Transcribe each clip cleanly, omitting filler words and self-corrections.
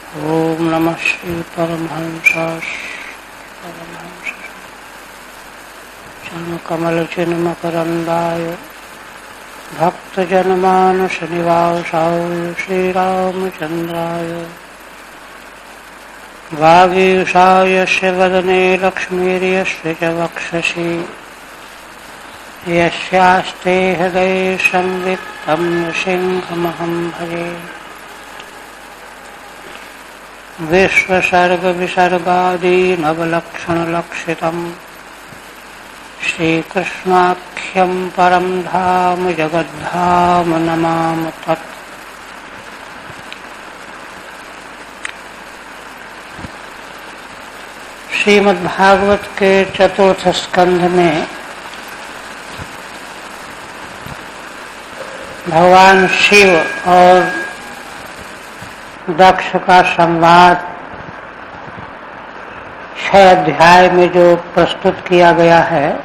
ओम नमः श्री परमहंस कमलचिन्मकरन्दाय भक्तजनमानसनिवासाय श्रीरामचन्द्राय वागीशाय यस्य वदने लक्ष्मीर्यस्य च वक्षसि यस्यास्ते हृदये संवित् तं नृसिंहमहं भजे। विश्वसर्गविसर्गादीनवलक्षणलक्षितम् श्रीकृष्णाख्यं परं धाम जगद्धाम नमाम तत्। श्रीमद्भागवत के चतुर्थ स्कंध में भगवान शिव और दक्ष का संवाद 6 अध्याय में जो प्रस्तुत किया गया है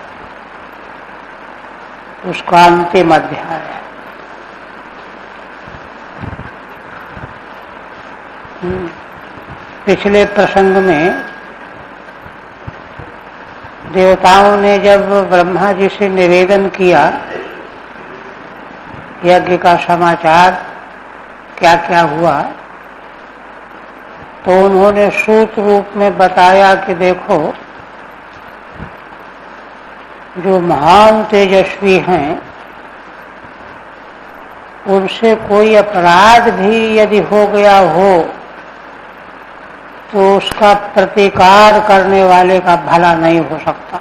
उसका अंतिम अध्याय है। पिछले प्रसंग में देवताओं ने जब ब्रह्मा जी से निवेदन किया यज्ञ का समाचार क्या क्या हुआ, तो उन्होंने सूत रूप में बताया कि देखो, जो महान तेजस्वी हैं उनसे कोई अपराध भी यदि हो गया हो तो उसका प्रतिकार करने वाले का भला नहीं हो सकता।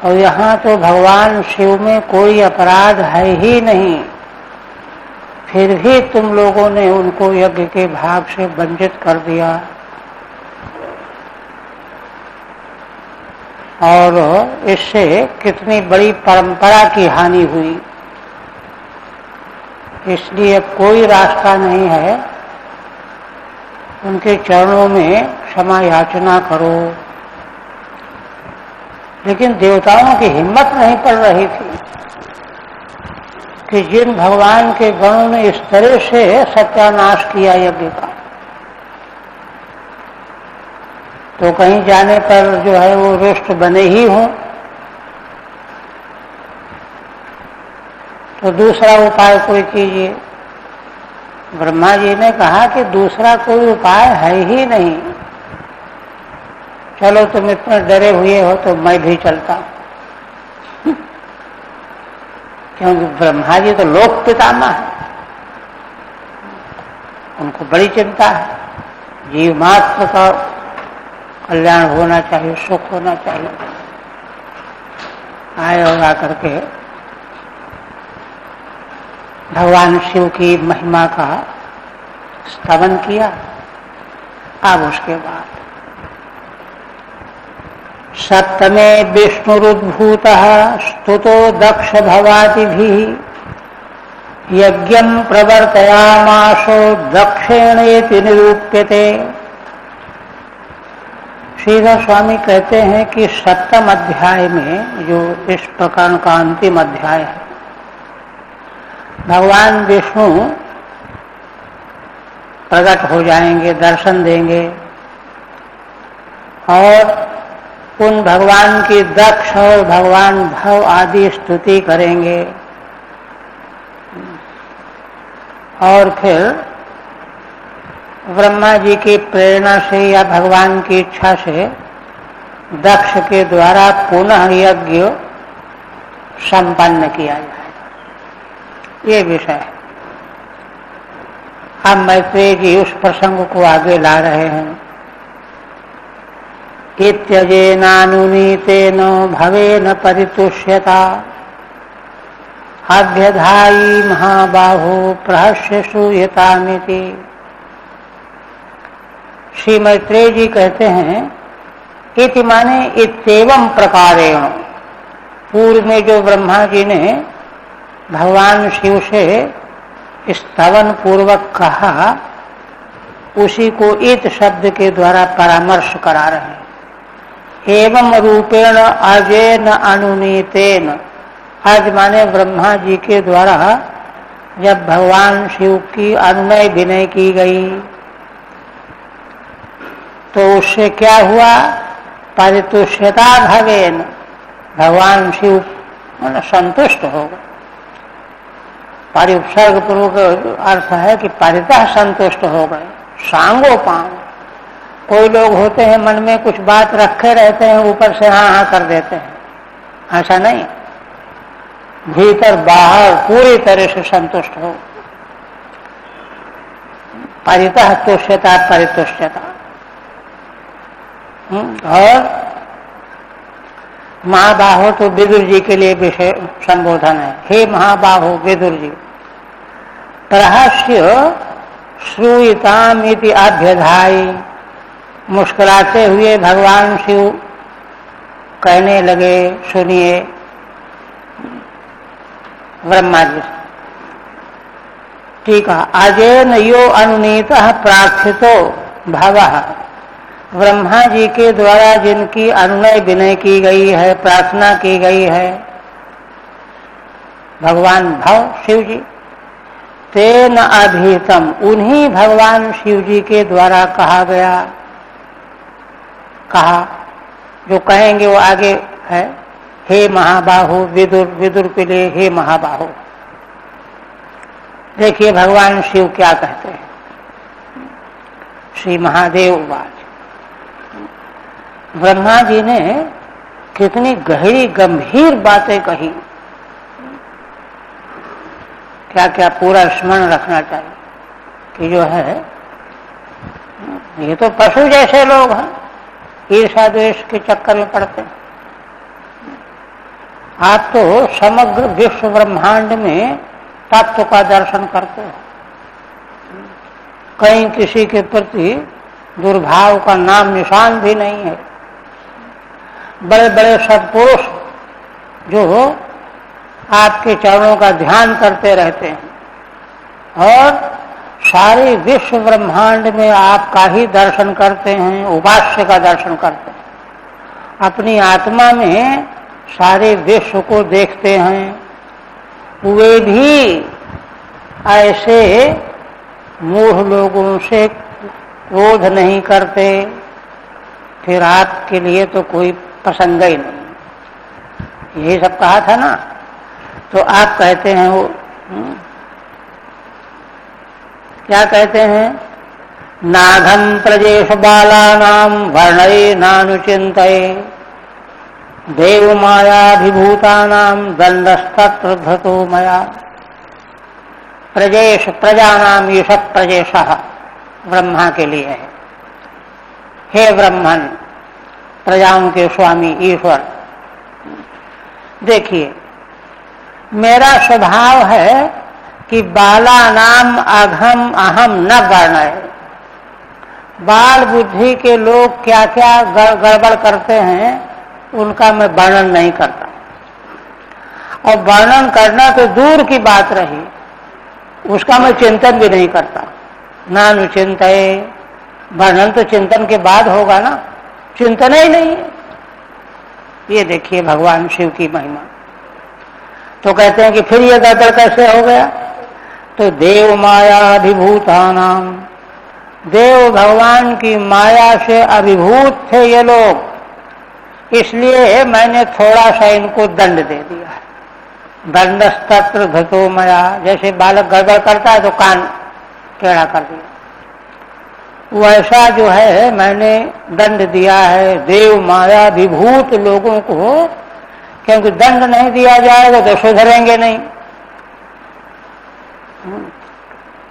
और यहाँ तो भगवान शिव में कोई अपराध है ही नहीं, फिर भी तुम लोगों ने उनको यज्ञ के भाग से वंचित कर दिया और इससे कितनी बड़ी परंपरा की हानि हुई। इसलिए अब कोई रास्ता नहीं है, उनके चरणों में क्षमा याचना करो। लेकिन देवताओं की हिम्मत नहीं पड़ रही थी कि जिन भगवान के गणों ने इस तरह से सत्यानाश किया यज्ञ का, तो कहीं जाने पर जो है वो रुष्ट बने ही हों। तो दूसरा उपाय कोई कीजिए। ब्रह्मा जी ने कहा कि दूसरा कोई उपाय है ही नहीं, चलो तुम इतने डरे हुए हो तो मैं भी चलता हूं। क्योंकि ब्रह्मा जी तो लोक पितामह है, उनको बड़ी चिंता है, जीव मात्र का कल्याण होना चाहिए, सुख होना चाहिए। आए और आकर के भगवान शिव की महिमा का स्तवन किया। अब उसके बाद सप्तमे विष्णुरुद्भूतः स्तुतो दक्ष भवादिभिः यज्ञं प्रवर्तयामासो दक्षेणेति निरूप्यते। श्रीधर स्वामी कहते हैं कि 7वें अध्याय में, जो इस प्रकरण का अंतिम अध्याय है, भगवान विष्णु प्रकट हो जाएंगे, दर्शन देंगे और उन भगवान की दक्ष और भगवान भव आदि स्तुति करेंगे। और फिर ब्रह्मा जी की प्रेरणा से या भगवान की इच्छा से दक्ष के द्वारा पुनः यज्ञ संपन्न किया जाए, ये विषय है। अब मैत्रेय जी उस प्रसंग को आगे ला रहे हैं। इत्यजेनानुनीतेन भवेन परितुष्यता अभ्यधायी महाबाहो प्रहस्य श्रूयतामिति। श्री मैत्रेय जी कहते हैं, इति माने इत्येवं प्रकारेण। पूर्व में जो ब्रह्मा जी ने भगवान शिव से स्तवन पूर्वक कहा, उसी को इत शब्द के द्वारा परामर्श करा रहे हैं। एवं रूपेण अजेन अनुनीतेन, आज माने ब्रह्मा जी के द्वारा जब भगवान शिव की अनुनय विनय की गई तो उससे क्या हुआ? परितुष्यता भवेन, भगवान शिव संतुष्ट हो गए। परिउपसर्ग पूर्वक अर्थ है कि परितः संतुष्ट हो गए। सांगोपांग, कोई लोग होते हैं मन में कुछ बात रखे रहते हैं, ऊपर से हाँ हाँ कर देते हैं, ऐसा नहीं, भीतर बाहर पूरी तरह से संतुष्ट हो। परितः तुष्यता परितुष्यता। और महाबाहो तो विदुर जी के लिए विषय संबोधन है। हे महाबाहो विदुर जी, प्रहस्य श्रूयताम इति अभ्यधाई, मुस्कुराते हुए भगवान शिव कहने लगे, सुनिए ब्रह्मा जी। ठीक है, अजेन यो अनुनीतः प्रार्थितो भवः, ब्रह्मा जी के द्वारा जिनकी अनुनय विनय की गई है, प्रार्थना की गई है, भगवान भव शिव जी, तेन अभीतम, उन्हीं भगवान शिव जी के द्वारा कहा गया, कहा जो कहेंगे वो आगे है, हे महाबाहो विदुर, विदुर के लिए हे महाबाहो। देखिए भगवान शिव क्या कहते हैं। श्री महादेव वाच, ब्रह्मा जी ने कितनी गहरी गंभीर बातें कही, क्या क्या पूरा स्मरण रखना चाहिए कि जो है ये तो पशु जैसे लोग हैं, ईर्ष्या द्वेष के चक्कर में पड़ते हैं। आप तो समग्र विश्व ब्रह्मांड में तत्व का दर्शन करते हैं, कहीं किसी के प्रति दुर्भाव का नाम निशान भी नहीं है। बड़े बड़े सत्पुरुष जो आपके चरणों का ध्यान करते रहते हैं और सारे विश्व ब्रह्मांड में आपका ही दर्शन करते हैं, उपास्य का दर्शन करते हैं, अपनी आत्मा में सारे विश्व को देखते हैं, वे भी ऐसे मूढ़ लोगों से क्रोध नहीं करते, फिर आपके लिए तो कोई प्रसंग ही नहीं। यही सब कहा था ना। तो आप कहते हैं वो क्या कहते हैं? नाघम प्रजेश बालानाम वर्णये नानुचिंतये, देव मायाभिभूतानाम दंडस्तत्र धतो मया। प्रजेश, प्रजानाम ईश प्रजेश, ब्रह्मा के लिए है। हे ब्रह्मन, प्रजाओं के स्वामी ईश्वर, देखिए मेरा स्वभाव है कि बाला नाम अघम अहम न वर्णय। बाल बुद्धि के लोग क्या क्या गड़बड़ करते हैं उनका मैं वर्णन नहीं करता, और वर्णन करना तो दूर की बात रही, उसका मैं चिंतन भी नहीं करता। नानुचिंतये, वर्णन तो चिंतन के बाद होगा ना, चिंतन ही नहीं है। ये देखिए भगवान शिव की महिमा। तो कहते हैं कि फिर ये गड़बड़ कैसे हो गया? तो देव माया अभिभूतानाम, देव भगवान की माया से अभिभूत थे ये लोग, इसलिए मैंने थोड़ा सा इनको दंड दे दिया है। दंडस्तत्र धतो मया, जैसे बालक गड़बड़ करता है तो कान टेढ़ा कर दिया, वैसा जो है मैंने दंड दिया है देव माया विभूत लोगों को, क्योंकि दंड नहीं दिया जाएगा तो सुधरेंगे नहीं।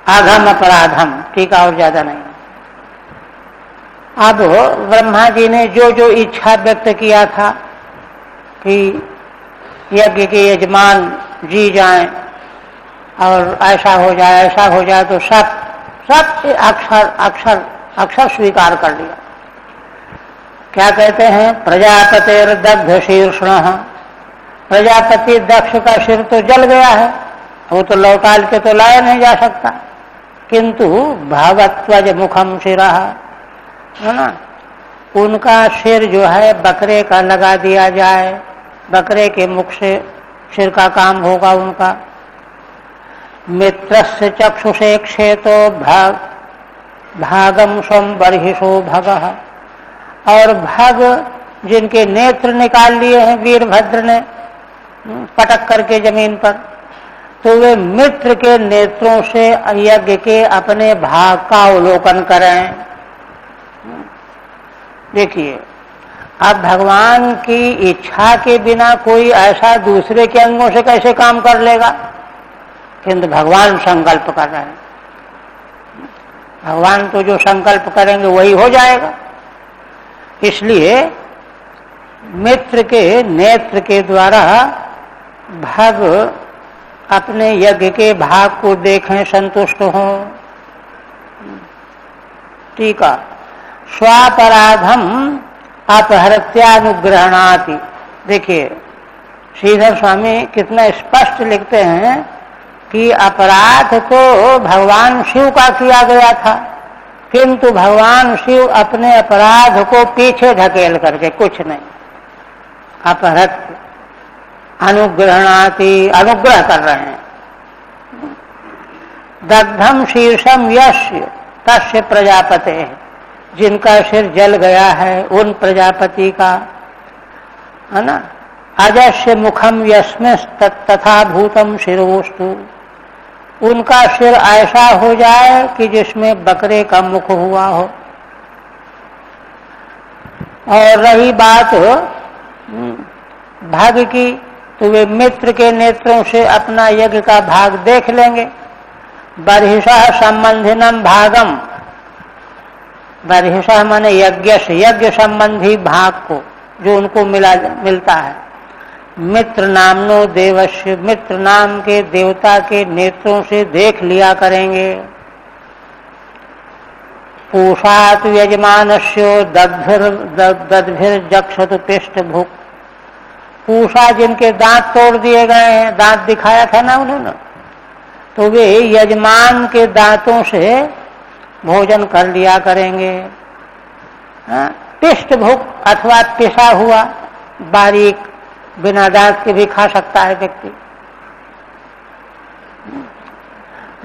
आघम अपराधम, ठीक है, और ज्यादा नहीं। अब ब्रह्मा जी ने जो जो इच्छा व्यक्त किया था कि यज्ञ के यजमान जी जाएं और ऐसा हो जाए ऐसा हो जाए, तो सब अक्षर अक्षर अक्षर स्वीकार कर लिया। क्या कहते हैं? प्रजापतिर दग्ध शीर्षण, प्रजापति दक्ष का सिर तो जल गया है, वो तो लौटाल के तो लाया नहीं जा सकता, किंतु भावत्वज मुखम शिरा, है ना, उनका सिर जो है बकरे का लगा दिया जाए, बकरे के मुख से सिर का काम होगा उनका। मित्रस्य चक्षुषे क्षेतो भागम स्वम बर्हिषो भगः। और भग जिनके नेत्र निकाल लिए हैं वीरभद्र ने पटक करके जमीन पर, तो वे मित्र के नेत्रों से यज्ञ के अपने भाग का अवलोकन करें। देखिए, अब भगवान की इच्छा के बिना कोई ऐसा दूसरे के अंगों से कैसे काम कर लेगा, किंतु भगवान संकल्प कर रहे हैं। भगवान तो जो संकल्प करेंगे वही हो जाएगा। इसलिए मित्र के नेत्र के द्वारा भग अपने यज्ञ के भाग को देखें, संतुष्ट हों। टीका, स्वापराधम अपहृत्यानुग्रहणाति। देखिए, श्रीधर स्वामी कितना स्पष्ट लिखते हैं कि अपराध तो भगवान शिव का किया गया था, किंतु भगवान शिव अपने अपराध को पीछे ढकेल करके, कुछ नहीं, अपहृत अनुग्रहणाति, अनुग्रह कर रहे हैं। दग्धम शीर्षम यस्य तस्य प्रजापते, जिनका सिर जल गया है उन प्रजापति का, है ना। अजस्य मुखम यस्मिं तथा भूतम शिरोस्तु, उनका सिर ऐसा हो जाए कि जिसमें बकरे का मुख हुआ हो। और रही बात भाग की, तो वे मित्र के नेत्रों से अपना यज्ञ का भाग देख लेंगे। बर्हिषः संबंधिनम भागम, बर्हिषः माने यज्ञ से, यज्ञ संबंधी भाग को जो उनको मिलता है। मित्र नामनो देवस्य, मित्र नाम के देवता के नेत्रों से देख लिया करेंगे। पूषात यजमानस्य दद्भिर्जक्षतु पृष्ठभुक्, पूषा जिनके दांत तोड़ दिए गए हैं, दांत दिखाया था ना उन्होंने, तो वे यजमान के दांतों से भोजन कर लिया करेंगे। पृष्ठभुक् अथवा पिसा हुआ बारीक, बिना दांत के भी खा सकता है व्यक्ति।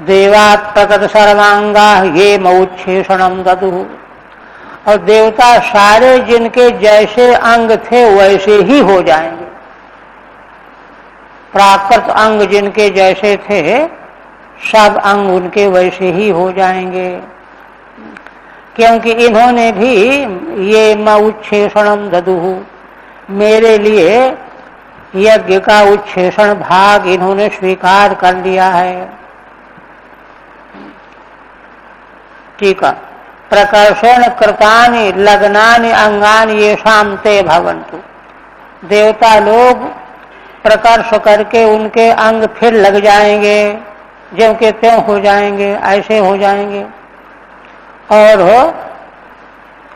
देवा प्रकट सर्वांगा ये मौच्छेषणम ददु, और देवता सारे जिनके जैसे अंग थे वैसे ही हो जाएंगे। प्राकृत अंग जिनके जैसे थे, सब अंग उनके वैसे ही हो जाएंगे, क्योंकि इन्होंने भी ये मौच्छेषणम ददु, मेरे लिए यज्ञ का उच्छेषण भाग इन्होंने स्वीकार कर लिया है। ठीक है, प्रकर्षण कृतानि लग्नानि अंगानि येषां ते भवन्तु, देवता लोग प्रकर्ष करके उनके अंग फिर लग जाएंगे, ज्यों के त्यों हो जाएंगे, ऐसे हो जाएंगे। और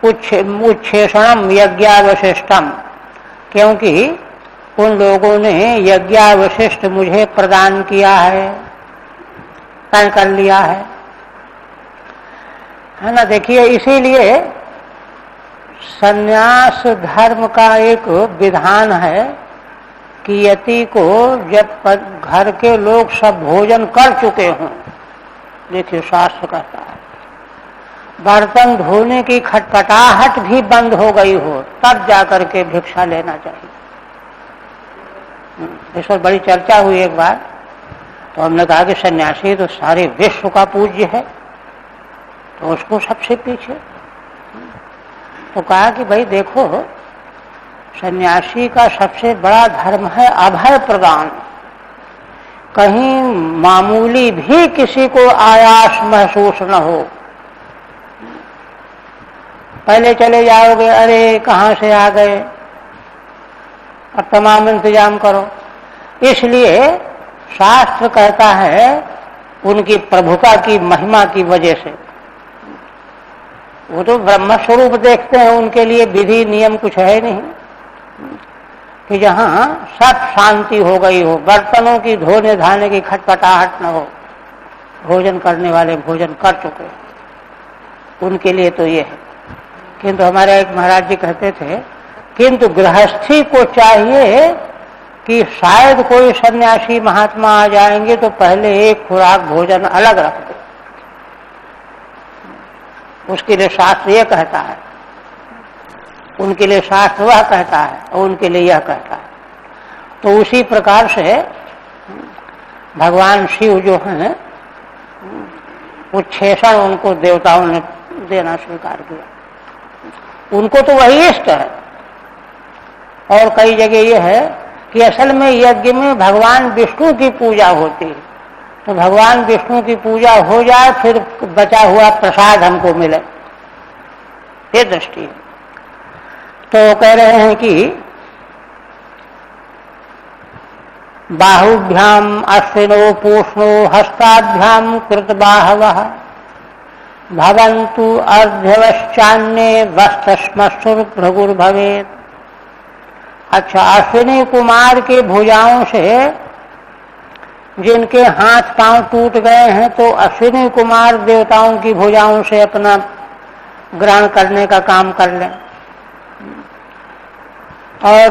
उच्छेषणम यज्ञावशिष्टम, क्योंकि उन लोगों ने यज्ञावशिष्ट मुझे प्रदान किया है, तय कर लिया है ना। देखिए, इसीलिए संन्यास धर्म का एक विधान है कि यति को जब घर के लोग सब भोजन कर चुके हों, देखिए शास्त्र कहता है, बर्तन धोने की खटपटाहट भी बंद हो गई हो, तब जाकर के भिक्षा लेना चाहिए। इस पर बड़ी चर्चा हुई एक बार, तो हमने कहा कि सन्यासी तो सारे विश्व का पूज्य है, तो उसको सबसे पीछे। तो कहा कि भाई देखो, सन्यासी का सबसे बड़ा धर्म है अभय प्रदान। कहीं मामूली भी किसी को आयास महसूस न हो। पहले चले जाओगे, अरे कहाँ से आ गए, और तमाम इंतजाम करो। इसलिए शास्त्र कहता है उनकी प्रभुता की महिमा की वजह से, वो तो ब्रह्म स्वरूप देखते हैं, उनके लिए विधि नियम कुछ है नहीं कि जहाँ सब शांति हो गई हो, बर्तनों की धोने धाने की खटपटाहट न हो, भोजन करने वाले भोजन कर चुके, उनके लिए तो ये है। किंतु हमारे एक महाराज जी कहते थे, किंतु गृहस्थी को चाहिए कि शायद कोई सन्यासी महात्मा आ जाएंगे तो पहले एक खुराक भोजन अलग रख दे। उसके लिए शास्त्र यह कहता है, उनके लिए शास्त्र वह कहता है और उनके लिए यह कहता है। तो उसी प्रकार से भगवान शिव जो हैं उच्छेषण उनको देवताओं ने देना स्वीकार किया। उनको तो वही इष्ट है। और कई जगह यह है कि असल में यज्ञ में भगवान विष्णु की पूजा होती है, तो भगवान विष्णु की पूजा हो जाए फिर बचा हुआ प्रसाद हमको मिले, ये दृष्टि है। तो कह रहे हैं कि बाहुभ्याम अश्विनो पूष्णो हस्ताभ्याम कृतबाहवः भवन्तु अर्ध्यवश्चान्ये वस्तश्मश्रुर भृगुर्भवेत्। अच्छा, अश्विनी कुमार के भुजाओं से जिनके हाथ पांव टूट गए हैं तो अश्विनी कुमार देवताओं की भुजाओं से अपना ग्रहण करने का काम कर लें। और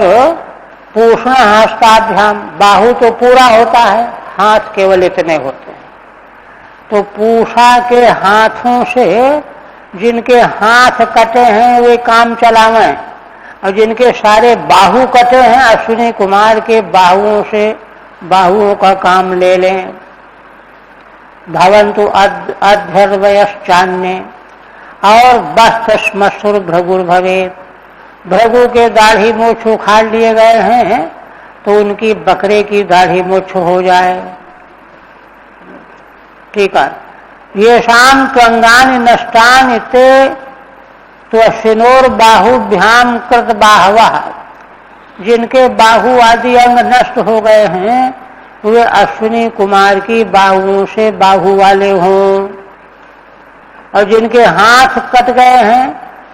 पूष्ण हस्ताभ्याम, बाहु तो पूरा होता है, हाथ केवल इतने होते हैं, तो पूषा के हाथों से जिनके हाथ कटे हैं वे काम चलावें, और जिनके सारे बाहु कटे हैं अश्विनी कुमार के बाहुओं से बाहुओं का काम ले लें। भवन्तु अध्यर्वयश्चान्ये और वस्तश्मश्रुर भृगुर्भवेत्। भृगु के दाढ़ी मूछ उखाड़ लिए गए हैं तो उनकी बकरे की दाढ़ी मूछ हो जाए। ठीक है, ये शाम त्वंगानि नष्टानि ते त्वश्विनोर बाहुभ्याम कृत बाहवः। जिनके बाहु आदि अंग नष्ट हो गए हैं वे अश्विनी कुमार की बाहुओं से बाहु वाले हों, और जिनके हाथ कट गए हैं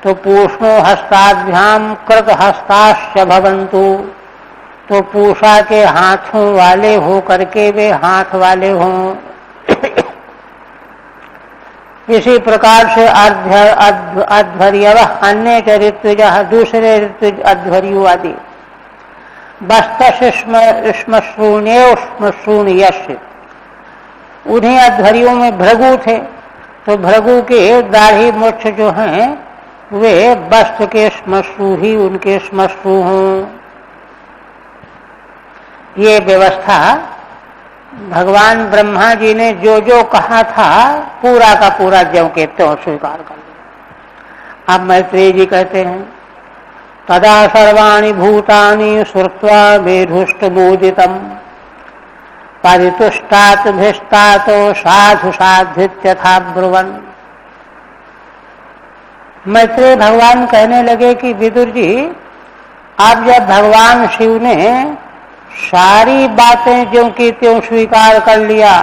तो पूष्णो हस्ताभ्याम कृत हस्ताश्च भवन्तु। तो पूषा के हाथों वाले हो करके वे हाथ वाले हों। इसी प्रकार से अध्वर्यव अन्य च ऋत्विजः, दूसरे ऋत्विज अध्वर्यु आदि। बस्तश्मश्रूण्य श्मश्रूण्यस्य, उन्हीं अध्वर्यों में भृगु थे, तो भृगु के दाढ़ी मूछ जो हैं वे बस्त के श्मश्रु ही उनके श्मश्रु हों। ये व्यवस्था भगवान ब्रह्मा जी ने जो जो कहा था पूरा का पूरा ज्यों के त्यों स्वीकार कर लिया। अब मैत्रेय जी कहते हैं तदा सर्वाणि भूतानि श्रुत्वा मेधुष्टबोधितम् परितुष्टातभिष्टातो साधु साधित्यथा ब्रुवन्। मैत्रेय भगवान कहने लगे कि विदुर जी, आप जब भगवान शिव ने सारी बातें ज्यों की त्यों स्वीकार कर लिया,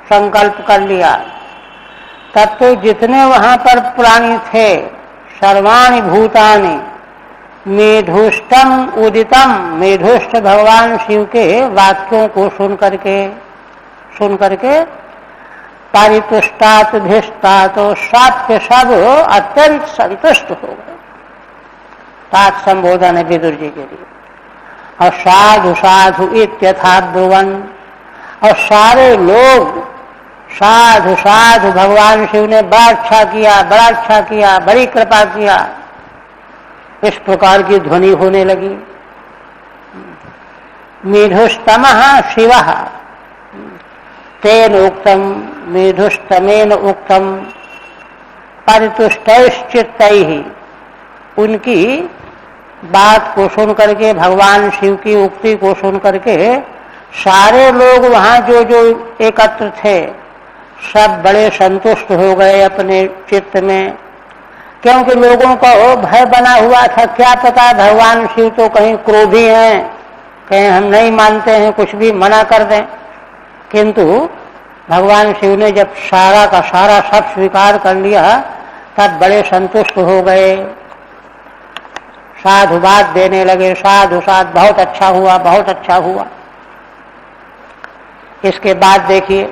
संकल्प कर लिया, तब तो जितने वहां पर प्राणी थे सर्वाणि भूतानि मेधुष्टम उदितम, मेधुष्ट भगवान शिव के वाक्यों को सुन करके परितुष्टात भिष्टात, तो सब के सब अत्यंत संतुष्ट हो गए। तात संबोधन है विदुर जी के लिए। और साधु साधु इत्यथा ब्रुवन्, और सारे लोग साधु साधु, भगवान शिव ने बड़ा अच्छा किया, बड़ा अच्छा किया, बड़ी कृपा किया, इस प्रकार की ध्वनि होने लगी। मेधुस्तमः शिवः तेन उक्तम मेधुस्तमेन उक्तम परितुष्टैश्चित्तैः। उनकी बात को सुन करके, भगवान शिव की उक्ति को सुन करके सारे लोग वहां जो जो एकत्र थे सब बड़े संतुष्ट हो गए अपने चित्त में। क्योंकि लोगों को भय बना हुआ था, क्या पता भगवान शिव तो कहीं क्रोधी हैं, कहीं हम नहीं मानते हैं, कुछ भी मना कर दें। किंतु भगवान शिव ने जब सारा का सारा सब स्वीकार कर लिया तब बड़े संतुष्ट हो गए, साधुवाद देने लगे, साधु साध, बहुत अच्छा हुआ, बहुत अच्छा हुआ। इसके बाद देखिए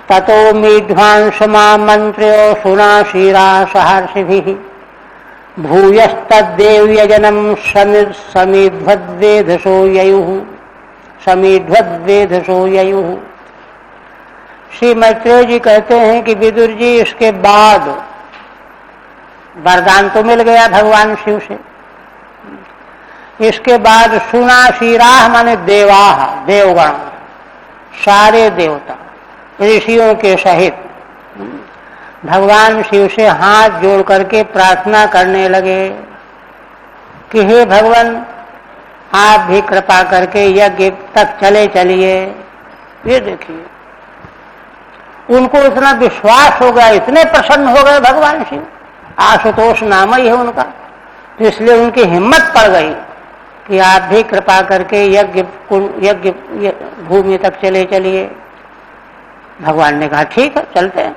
ततो मीढ्वांसमा मंत्र्यो सुना शीरा सहर्षिभिः भूयस्तद्देव यजनम समीध्वद्वेधसो ययुः समीध्वद्वेधसो ययुः। श्री मैत्रेय जी कहते हैं कि विदुर जी इसके बाद वरदान तो मिल गया भगवान शिव से, इसके बाद सुना शिराह माने देवाह देवगण सारे देवता ऋषियों के सहित भगवान शिव से हाथ जोड़ करके प्रार्थना करने लगे कि हे भगवान आप भी कृपा करके यज्ञ तक चले चलिए। ये देखिए उनको इतना विश्वास हो गया, इतने प्रसन्न हो गए भगवान शिव, आशुतोष नाम ही है उनका, तो इसलिए उनकी हिम्मत पड़ गई कि आप भी कृपा करके यज्ञ भूमि तक चले चलिए। भगवान ने कहा ठीक है चलते हैं।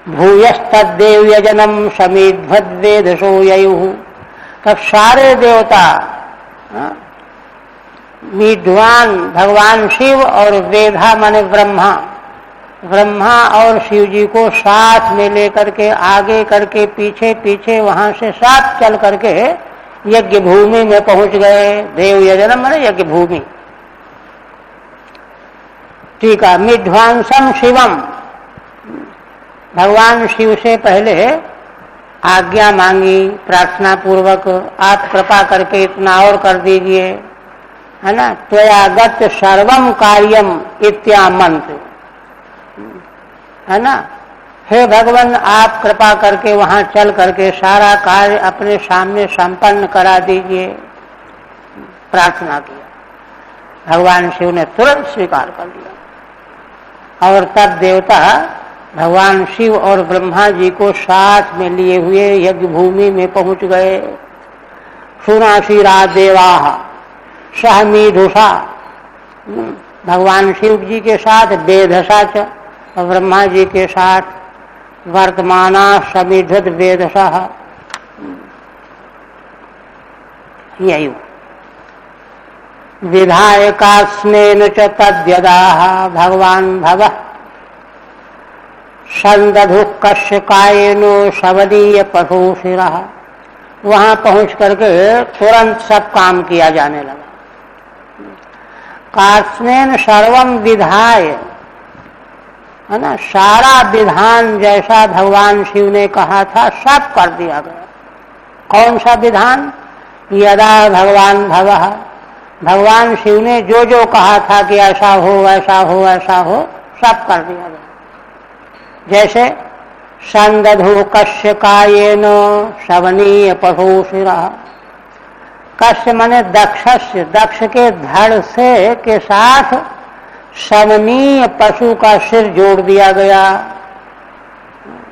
भूयस्तद्देव यजनम समीध्वद्वेधसो ययुः। तब सारे देवता विद्वान भगवान शिव और वेधा माने ब्रह्मा और शिव जी को साथ में लेकर के आगे करके पीछे पीछे वहां से साथ चल करके यज्ञ भूमि में पहुंच गए। देव यजनम माने यज्ञ भूमि। ठीक है। मिध्वांसम शिवम, भगवान शिव से पहले आज्ञा मांगी प्रार्थना पूर्वक, आप कृपा करके इतना और कर दीजिए, है ना। त्वयागत सर्वम कार्यम इत्यामंत्र, है ना। हे भगवान आप कृपा करके वहां चल करके सारा कार्य अपने सामने संपन्न करा दीजिए, प्रार्थना किया। भगवान शिव ने तुरंत स्वीकार कर लिया और तब देवता भगवान शिव और ब्रह्मा जी को साथ में लिए हुए यज्ञ भूमि में पहुंच गए। सुनाशीरा देवाः सहमीधुषा, भगवान शिव जी के साथ वेधसा च और ब्रह्मा जी के साथ वर्तमाना समीधुत वेधसः। ययु विधायकास्मेन च तद्यदाः भगवान भवः संदधु कश्य कायेनो शबदीय पशुशिरः। वहां पहुंच करके तुरंत सब काम किया जाने लगा। कास्मेन सर्वम विधाय, है ना, सारा विधान जैसा भगवान शिव ने कहा था सब कर दिया गया। कौन सा विधान? यदा भगवान भवः, भगवान शिव ने जो जो कहा था कि ऐसा हो ऐसा हो ऐसा हो, सब कर दिया गया। जैसे संदधु कश्य कायेन शवनीय पशुशिरः। कश्य माने दक्षस्य, दक्ष के धड़ से के साथ शवनीय पशु का सिर जोड़ दिया गया।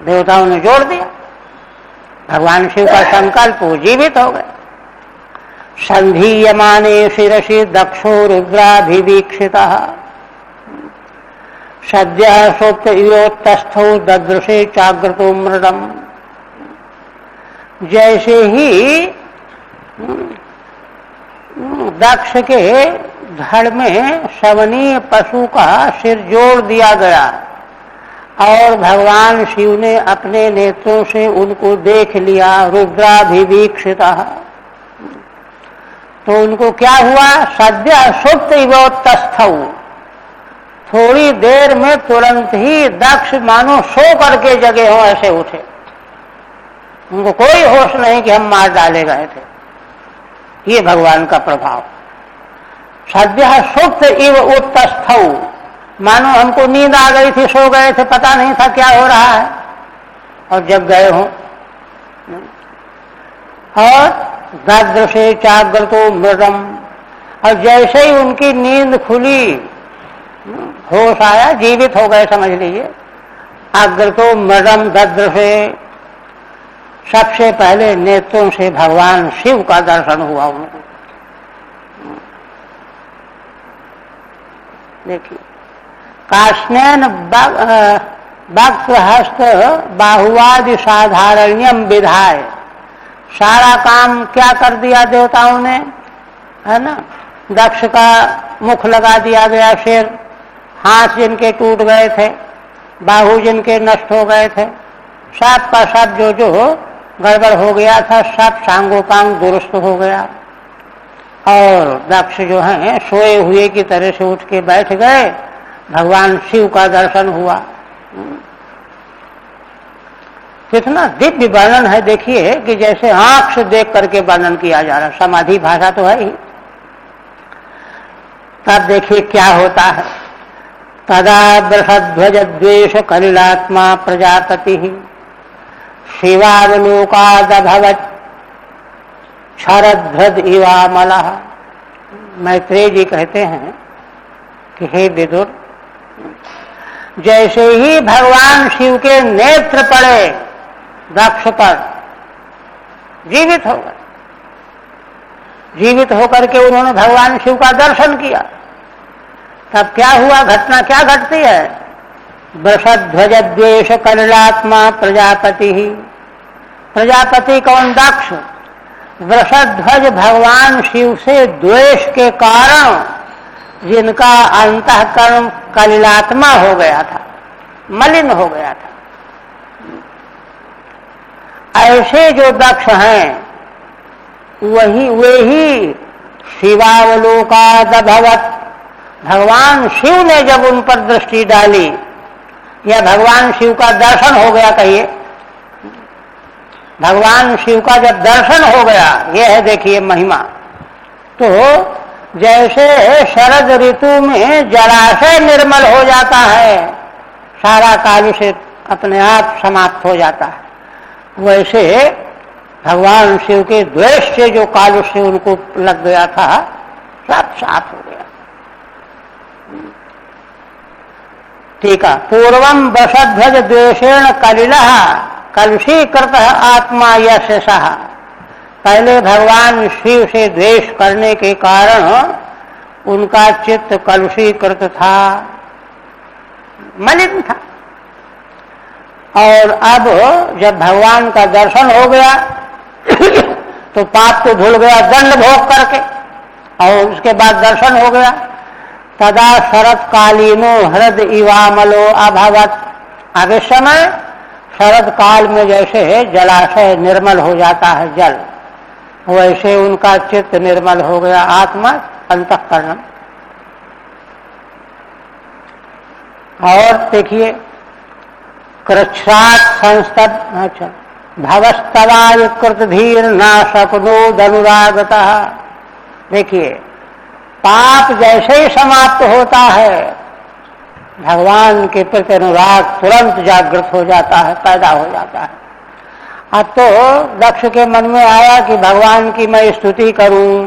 देवताओं ने जोड़ दिया। भगवान शिव का संकल्प वो जीवित हो गए। संधीयमाने शिरसि दक्षो रुद्राभिवीक्षितः सद्यः सुप्त इवोत्तस्थो ददृशे चाग्रतो मृदम। जैसे ही दक्ष के धड़ में शवनीय पशु का सिर जोड़ दिया गया और भगवान शिव ने अपने नेत्रों से उनको देख लिया, रुद्राभिवीक्षितः, तो उनको क्या हुआ? सद्य सुप्त इवोत्तस्थौ, थोड़ी देर में तुरंत ही दक्ष मानो सो करके जगे हो ऐसे उठे। उनको कोई होश नहीं कि हम मार डाले गए थे। ये भगवान का प्रभाव। सद्य सुप्त इव उत्तस्थौ, मानो हमको नींद आ गई थी, सो गए थे, पता नहीं था क्या हो रहा है, और जग गए हों। और ददृशे चाग्रतो मृदम, और जैसे ही उनकी नींद खुली, होश आया, जीवित हो गए समझ लीजिए। अग्रतो मृदम ददृशे, सबसे पहले नेत्रों से भगवान शिव का दर्शन हुआ उनको। देखिए, काष्णेन वक्त्रहस्त बाहुवादि साधारण्यम विधाय, सारा काम क्या कर दिया देवताओं ने, है ना। दक्ष का मुख लगा दिया गया, सिर, हाथ जिनके टूट गए थे, बाहु जिनके नष्ट हो गए थे, सब का सब जो जो गड़बड़ हो गया था, सब सांगोपांग दुरुस्त हो गया और दक्ष जो हैं सोए हुए की तरह से उठ के बैठ गए। भगवान शिव का दर्शन हुआ। कितना दिव्य वर्णन है, देखिए कि जैसे आंख से देख करके वर्णन किया जा रहा, समाधि भाषा तो है ही। तब देखिए क्या होता है। तदा वृषध्वज द्वेष कलिलात्मा प्रजापति शिवावलोकादभवत् क्षरध्वज इवामलः। मैत्रेय जी कहते हैं कि हे विदुर, जैसे ही भगवान शिव के नेत्र पड़े दक्ष पर, जीवित हो गए। जीवित होकर के उन्होंने भगवान शिव का दर्शन किया। तब क्या हुआ, घटना क्या घटती है। वृषध्वज द्वेष कलिलात्मा प्रजापति ही। प्रजापति कौन, दक्ष। वृषध्वज भगवान शिव से द्वेष के कारण जिनका अंतःकरण कलिलात्मा हो गया था, मलिन हो गया था, ऐसे जो दक्ष हैं वे ही शिवावलोकादभवत्। भगवान शिव ने जब उन पर दृष्टि डाली या भगवान शिव का दर्शन हो गया, कहिए भगवान शिव का जब दर्शन हो गया, यह है देखिए महिमा। तो जैसे शरद ऋतु में जलाशय निर्मल हो जाता है, सारा कालुष्य अपने आप समाप्त हो जाता है, वैसे भगवान शिव के द्वेष से जो कालुष्य उनको लग गया था, सब साफ हो गया। ठीक है। पूर्वम वृषध्वज द्वेषेण कलिलः कलुषीकृत आत्मा यशसः। पहले भगवान शिव से द्वेष करने के कारण उनका चित्त कलुषीकृत था, मलिन था। और अब जब भगवान का दर्शन हो गया तो पाप को भूल गया दंड भोग करके, और उसके बाद दर्शन हो गया। तदा शरद कालीनो हृद इवामलो अभवत्। आगे समय शरद काल में जैसे जलाशय निर्मल हो जाता है जल, वैसे उनका चित्त निर्मल हो गया, आत्मा अंतःकरण। और देखिए कृच्छ्रात संस्तब, अच्छा, भवस्तवाय कृत धीर नाशकुनो धनुरागतः। देखिए पाप जैसे ही समाप्त होता है, भगवान के प्रति अनुराग तुरंत जागृत हो जाता है, पैदा हो जाता है। अब तो दक्ष के मन में आया कि भगवान की मैं स्तुति करूं,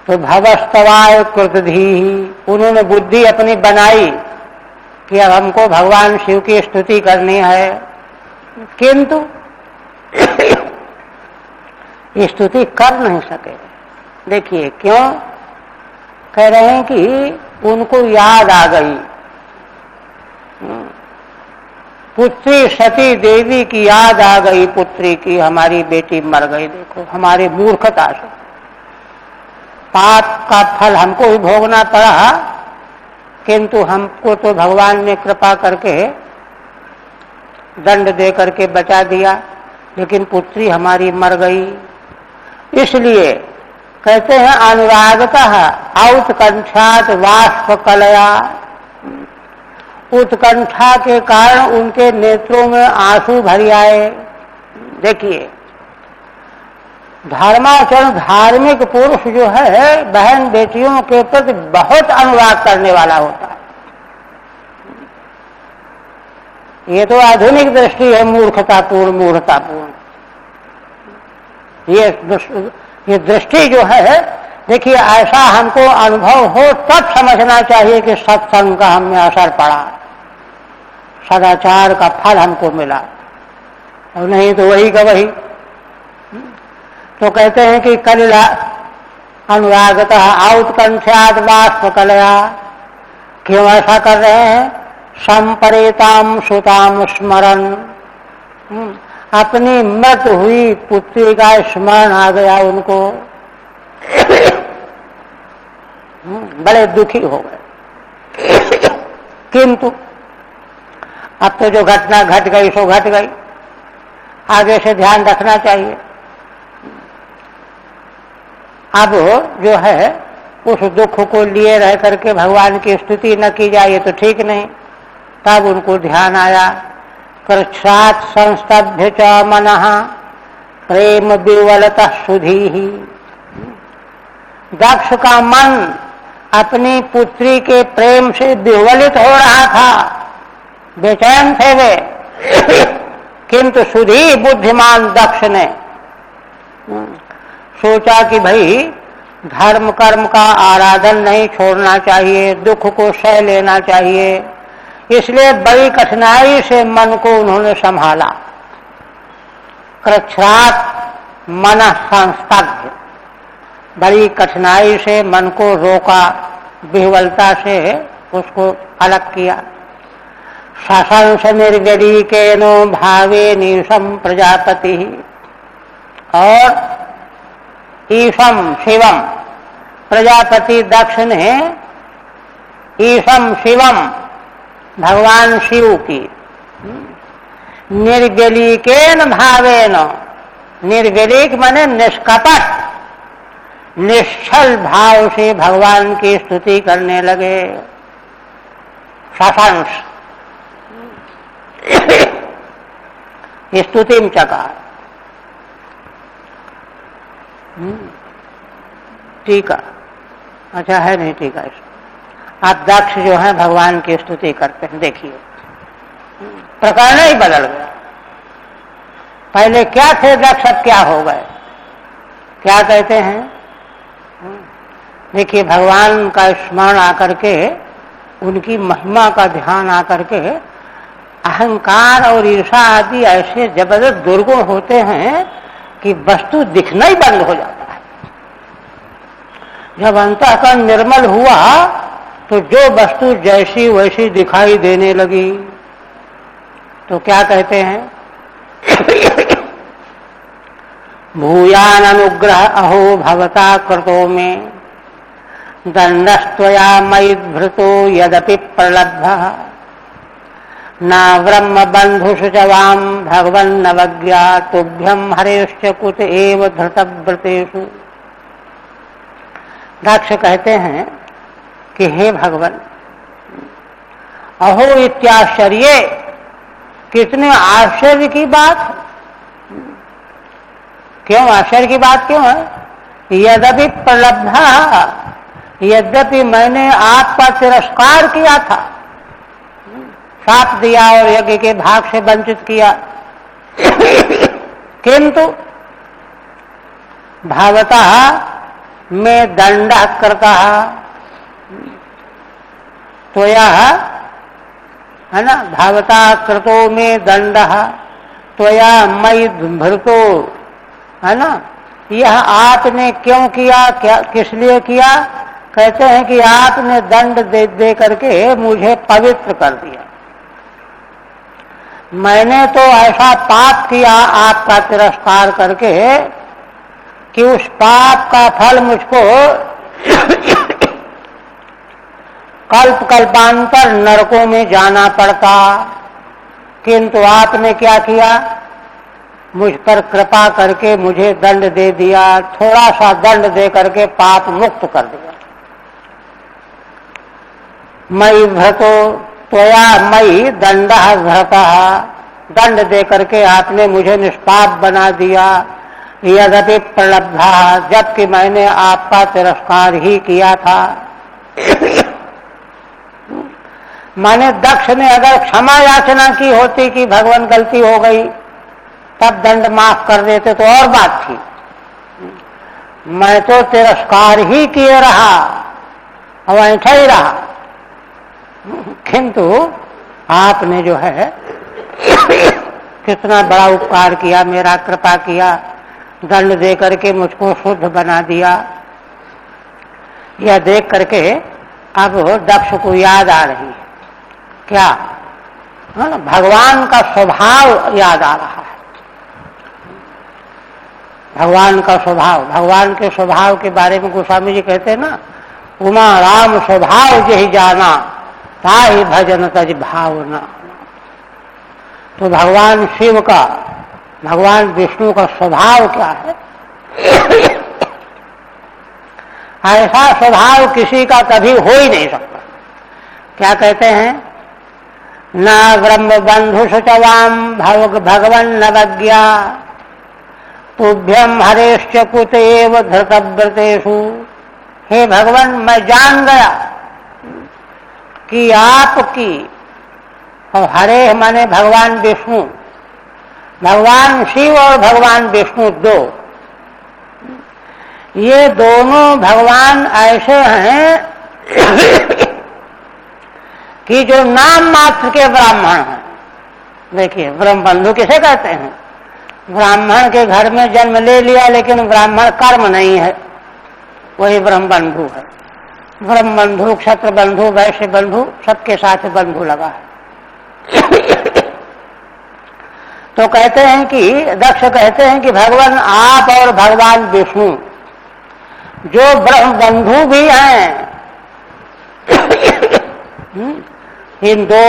तो भवस्तवाय कृतधीः, उन्होंने बुद्धि अपनी बनाई कि अब हमको भगवान शिव की स्तुति करनी है, किंतु स्तुति कर नहीं सके। देखिए क्यों, कह रहे हैं कि उनको याद आ गई, पुत्री सती देवी की याद आ गई, पुत्री की, हमारी बेटी मर गई, देखो हमारी मूर्खता से पाप का फल हमको ही भोगना पड़ा, किंतु हमको तो भगवान ने कृपा करके दंड दे करके बचा दिया, लेकिन पुत्री हमारी मर गई। इसलिए कहते हैं अनुरागतः औत्कंठात् बाष्पकलया। उत्कंठा के कारण उनके नेत्रों में आंसू भर आए। देखिए धर्माचरण धार्मिक पुरुष जो है बहन बेटियों के प्रति बहुत अनुराग करने वाला होता है। ये तो आधुनिक दृष्टि है, मूर्खतापूर्ण। ये दृष्टि जो है, देखिए ऐसा हमको अनुभव हो तब समझना चाहिए कि सत्संग का हमें असर पड़ा, सदाचार का फल हमको मिला, और नहीं तो वही का वही। तो कहते हैं कि कलिला अनुरागतः औत्कंठात् बाष्पकलया। क्यों ऐसा कर रहे हैं, संपरेताम सुताम स्मरन। अपनी मृत हुई पुत्री का स्मरण आ गया उनको, बड़े दुखी हो गए। किंतु अब तो जो घटना घट गई सो घट गई। आगे से ध्यान रखना चाहिए। अब जो है उस दुख को लिए रह करके भगवान की स्तुति न की जाए तो ठीक नहीं। तब उनको ध्यान आया, कृच्छ्रात् संस्तभ्य च मनः प्रेम विवलतः सुधीहि। दक्ष का मन अपनी पुत्री के प्रेम से विह्वलित हो रहा था, बेचैन थे वे। किंतु सुधी बुद्धिमान दक्ष ने सोचा कि भाई धर्म कर्म का आराधन नहीं छोड़ना चाहिए, दुख को सह लेना चाहिए। इसलिए बड़ी कठिनाई से मन को उन्होंने संभाला। कृच्छ्रात् मनः संस्तभ्य, बड़ी कठिनाई से मन को रोका, विह्वलता से उसको अलग किया। शशंस निर्व्यरीकेनो भावे नीशम प्रजापति। और ईशम शिवम, प्रजापति दक्ष ने ईशम शिवम, भगवान शिव की निर्व्यलीकेन भावेन, निर्व्यलीक माने निष्कपट निश्चल भाव से भगवान की स्तुति करने लगे। शशंस स्तुतिम चकार। टीका अच्छा है नहीं टीका इसमें। आप दक्ष जो है भगवान की स्तुति करते हैं, देखिए प्रकरण ही बदल गया। पहले क्या थे दक्ष, अब क्या हो गए, क्या कहते हैं। देखिए भगवान का स्मरण आकर के, उनकी महिमा का ध्यान आकर के अहंकार और ईर्षा आदि ऐसे जबरदस्त दुर्गुण होते हैं कि वस्तु दिखना ही बंद हो जाता है। जब अंतःकरण निर्मल हुआ तो जो वस्तु जैसी वैसी दिखाई देने लगी। तो क्या कहते हैं, भूयान अनुग्रह अहो भवता कृतो में दंडस्त्वया मयि भृतो यदपि प्रलब्धः न ब्रह्म बंधुषु च वाम भगवन्नवज्ञा तुभ्यम हरेश्च कुत एव धृतव्रतेषु। दक्ष कहते हैं कि हे भगवान, अहो इत्याश्चर्ये, कितने आश्चर्य की बात है। क्यों आश्चर्य की बात क्यों है। यद्यपि प्रलब्धा, यद्यपि मैंने आपका तिरस्कार किया था, साप दिया और यज्ञ के भाग से वंचित किया, किंतु भावतः में दंड करता तो यह है ना, भावता कृतो में दंड तो यह मयि भृतो, है ना। यह आपने क्यों किया, क्या किस लिए किया। कहते हैं कि आपने दंड दे करके मुझे पवित्र कर दिया। मैंने तो ऐसा पाप किया आपका तिरस्कार करके कि उस पाप का फल मुझको कल्प कल्पांतर नरकों में जाना पड़ता। किंतु आपने क्या किया, मुझ पर कृपा करके मुझे दंड दे दिया, थोड़ा सा दंड दे करके पाप मुक्त कर दिया। मयि भ्रतो त्वया मयि दंडः भ्रतः, दंड दे करके आपने मुझे निष्पाप बना दिया। यद्यपि प्रलब्धा, जबकि मैंने आपका तिरस्कार ही किया था। माने दक्ष ने अगर क्षमा याचना की होती कि भगवान गलती हो गई, तब दंड माफ कर देते तो और बात थी। मैं तो तिरस्कार ही किए रहा और ऐठा ही रहा। किंतु आपने जो है कितना बड़ा उपकार किया, मेरा कृपा किया, दंड दे करके मुझको शुद्ध बना दिया। यह देख करके अब दक्ष को याद आ रही है क्या, भगवान का स्वभाव याद आ रहा है। भगवान का स्वभाव, भगवान के स्वभाव के बारे में गोस्वामी जी कहते हैं ना, उमा राम स्वभाव जही जाना ताहि भजन तज भावना। तो भगवान शिव का भगवान विष्णु का स्वभाव क्या है। ऐसा स्वभाव किसी का कभी हो ही नहीं सकता। क्या कहते हैं, न ब्रह्म बंधु सुचवाम भगवन नवज्ञा तुभ्यम हरेश्च कुतेव धृतव्रतेषु। हे भगवान, मैं जान गया कि आपकी, और हरे माने भगवान विष्णु, भगवान शिव और भगवान विष्णु दो, ये दोनों भगवान ऐसे हैं कि जो नाम मात्र के ब्राह्मण हैं। देखिए, ब्रह्म बंधु किसे कहते हैं? ब्राह्मण के घर में जन्म ले लिया लेकिन ब्राह्मण कर्म नहीं है, वही ब्रह्म बंधु है। ब्रह्म बंधु, क्षत्र बंधु, वैश्य बंधु, सबके साथ बंधु लगा है। तो कहते हैं कि दक्ष कहते हैं कि भगवान आप और भगवान विष्णु जो ब्रह्म बंधु भी हैं, इन दो,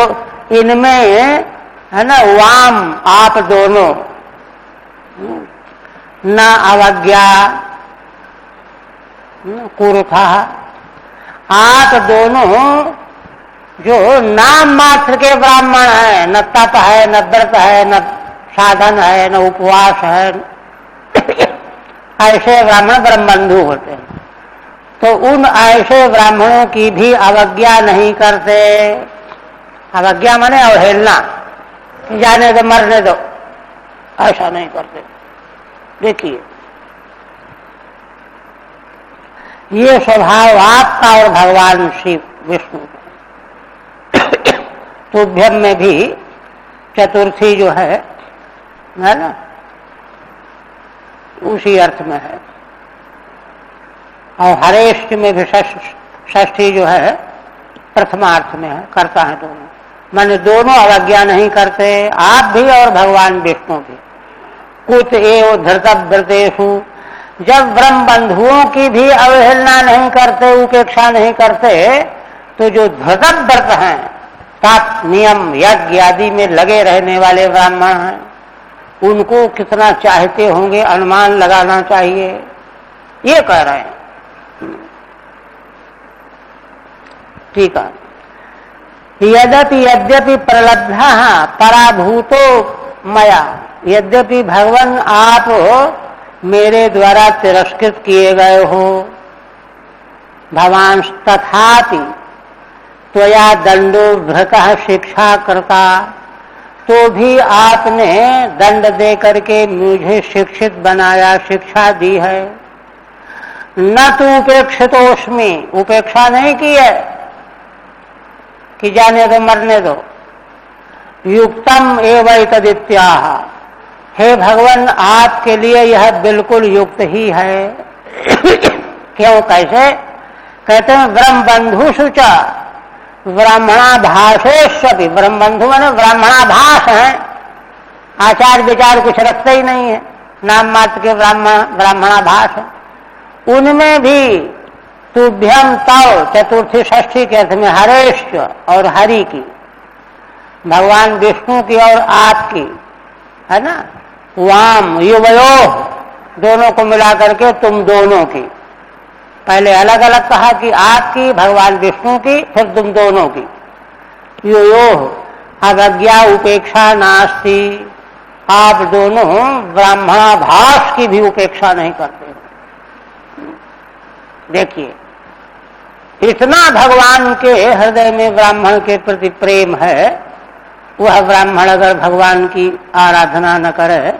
इनमें है ना वाम आप दोनों, न अवज्ञा कुरुथा, आप दोनों जो नाम मात्र के ब्राह्मण है, न तप है, न व्रत है, न साधन है, न उपवास है, ऐसे ब्राह्मण ब्रह्मबंधु होते हैं। तो उन ऐसे ब्राह्मणों की भी अवज्ञा नहीं करते। अवज्ञा माने अवहेलना, जाने दो, मरने दो, ऐसा नहीं करते। देखिए, ये स्वभाव आपका और भगवान शिव विष्णु का। तुभ्यम में भी चतुर्थी जो है ना, उसी अर्थ में है, और हरेष्ट में भी षष्ठी जो है प्रथमार्थ में है, करता है दोनों, माने दोनों अवज्ञा नहीं करते, आप भी और भगवान विष्णु भी। कुत एव धृतव्रतेषु, जब ब्रह्म बंधुओं की भी अवहेलना नहीं करते, उपेक्षा नहीं करते, तो जो धृतव्रत हैं, तप नियम यज्ञ आदि में लगे रहने वाले ब्राह्मण हैं, उनको कितना चाहते होंगे, अनुमान लगाना चाहिए। ये कह रहे हैं। ठीक है, यद्यपि प्रलब्धा पराभूतो मया, यद्यपि भगवान आप मेरे द्वारा तिरस्कृत किए गए हो, भवान तथापि त्वया दंडो भृतः शिक्षा करता, तो भी आपने दंड दे करके मुझे शिक्षित बनाया, शिक्षा दी है। न तो उपेक्षितोस्मि, उपेक्षा नहीं की है कि जाने दो, मरने दो। युक्तम एवं तदित्याह, हे भगवान आपके लिए यह बिल्कुल युक्त ही है। क्यों, कैसे? कहते हैं ब्रह्म बंधु शुचा ब्राह्मणाभाषेष्वपि, ब्रह्म बंधु माने ब्राह्मणाभाष हैं, आचार विचार कुछ रखते ही नहीं है, नाम मात्र के ब्राह्मणाभाष है। उनमें भी तुभ्यम तव, चतुर्थी षष्ठी के अर्थ में हरेश्व और हरि की, भगवान विष्णु की और आपकी, है ना, वाम युवयो, दोनों को मिला करके तुम दोनों की। पहले अलग अलग कहा कि आपकी, भगवान विष्णु की, फिर तुम दोनों की। यो अवज्ञा उपेक्षा नास्ति, आप दोनों ब्राह्मणाभास की भी उपेक्षा नहीं करते। देखिए, इतना भगवान के हृदय में ब्राह्मण के प्रति प्रेम है, वह ब्राह्मण अगर भगवान की आराधना न करे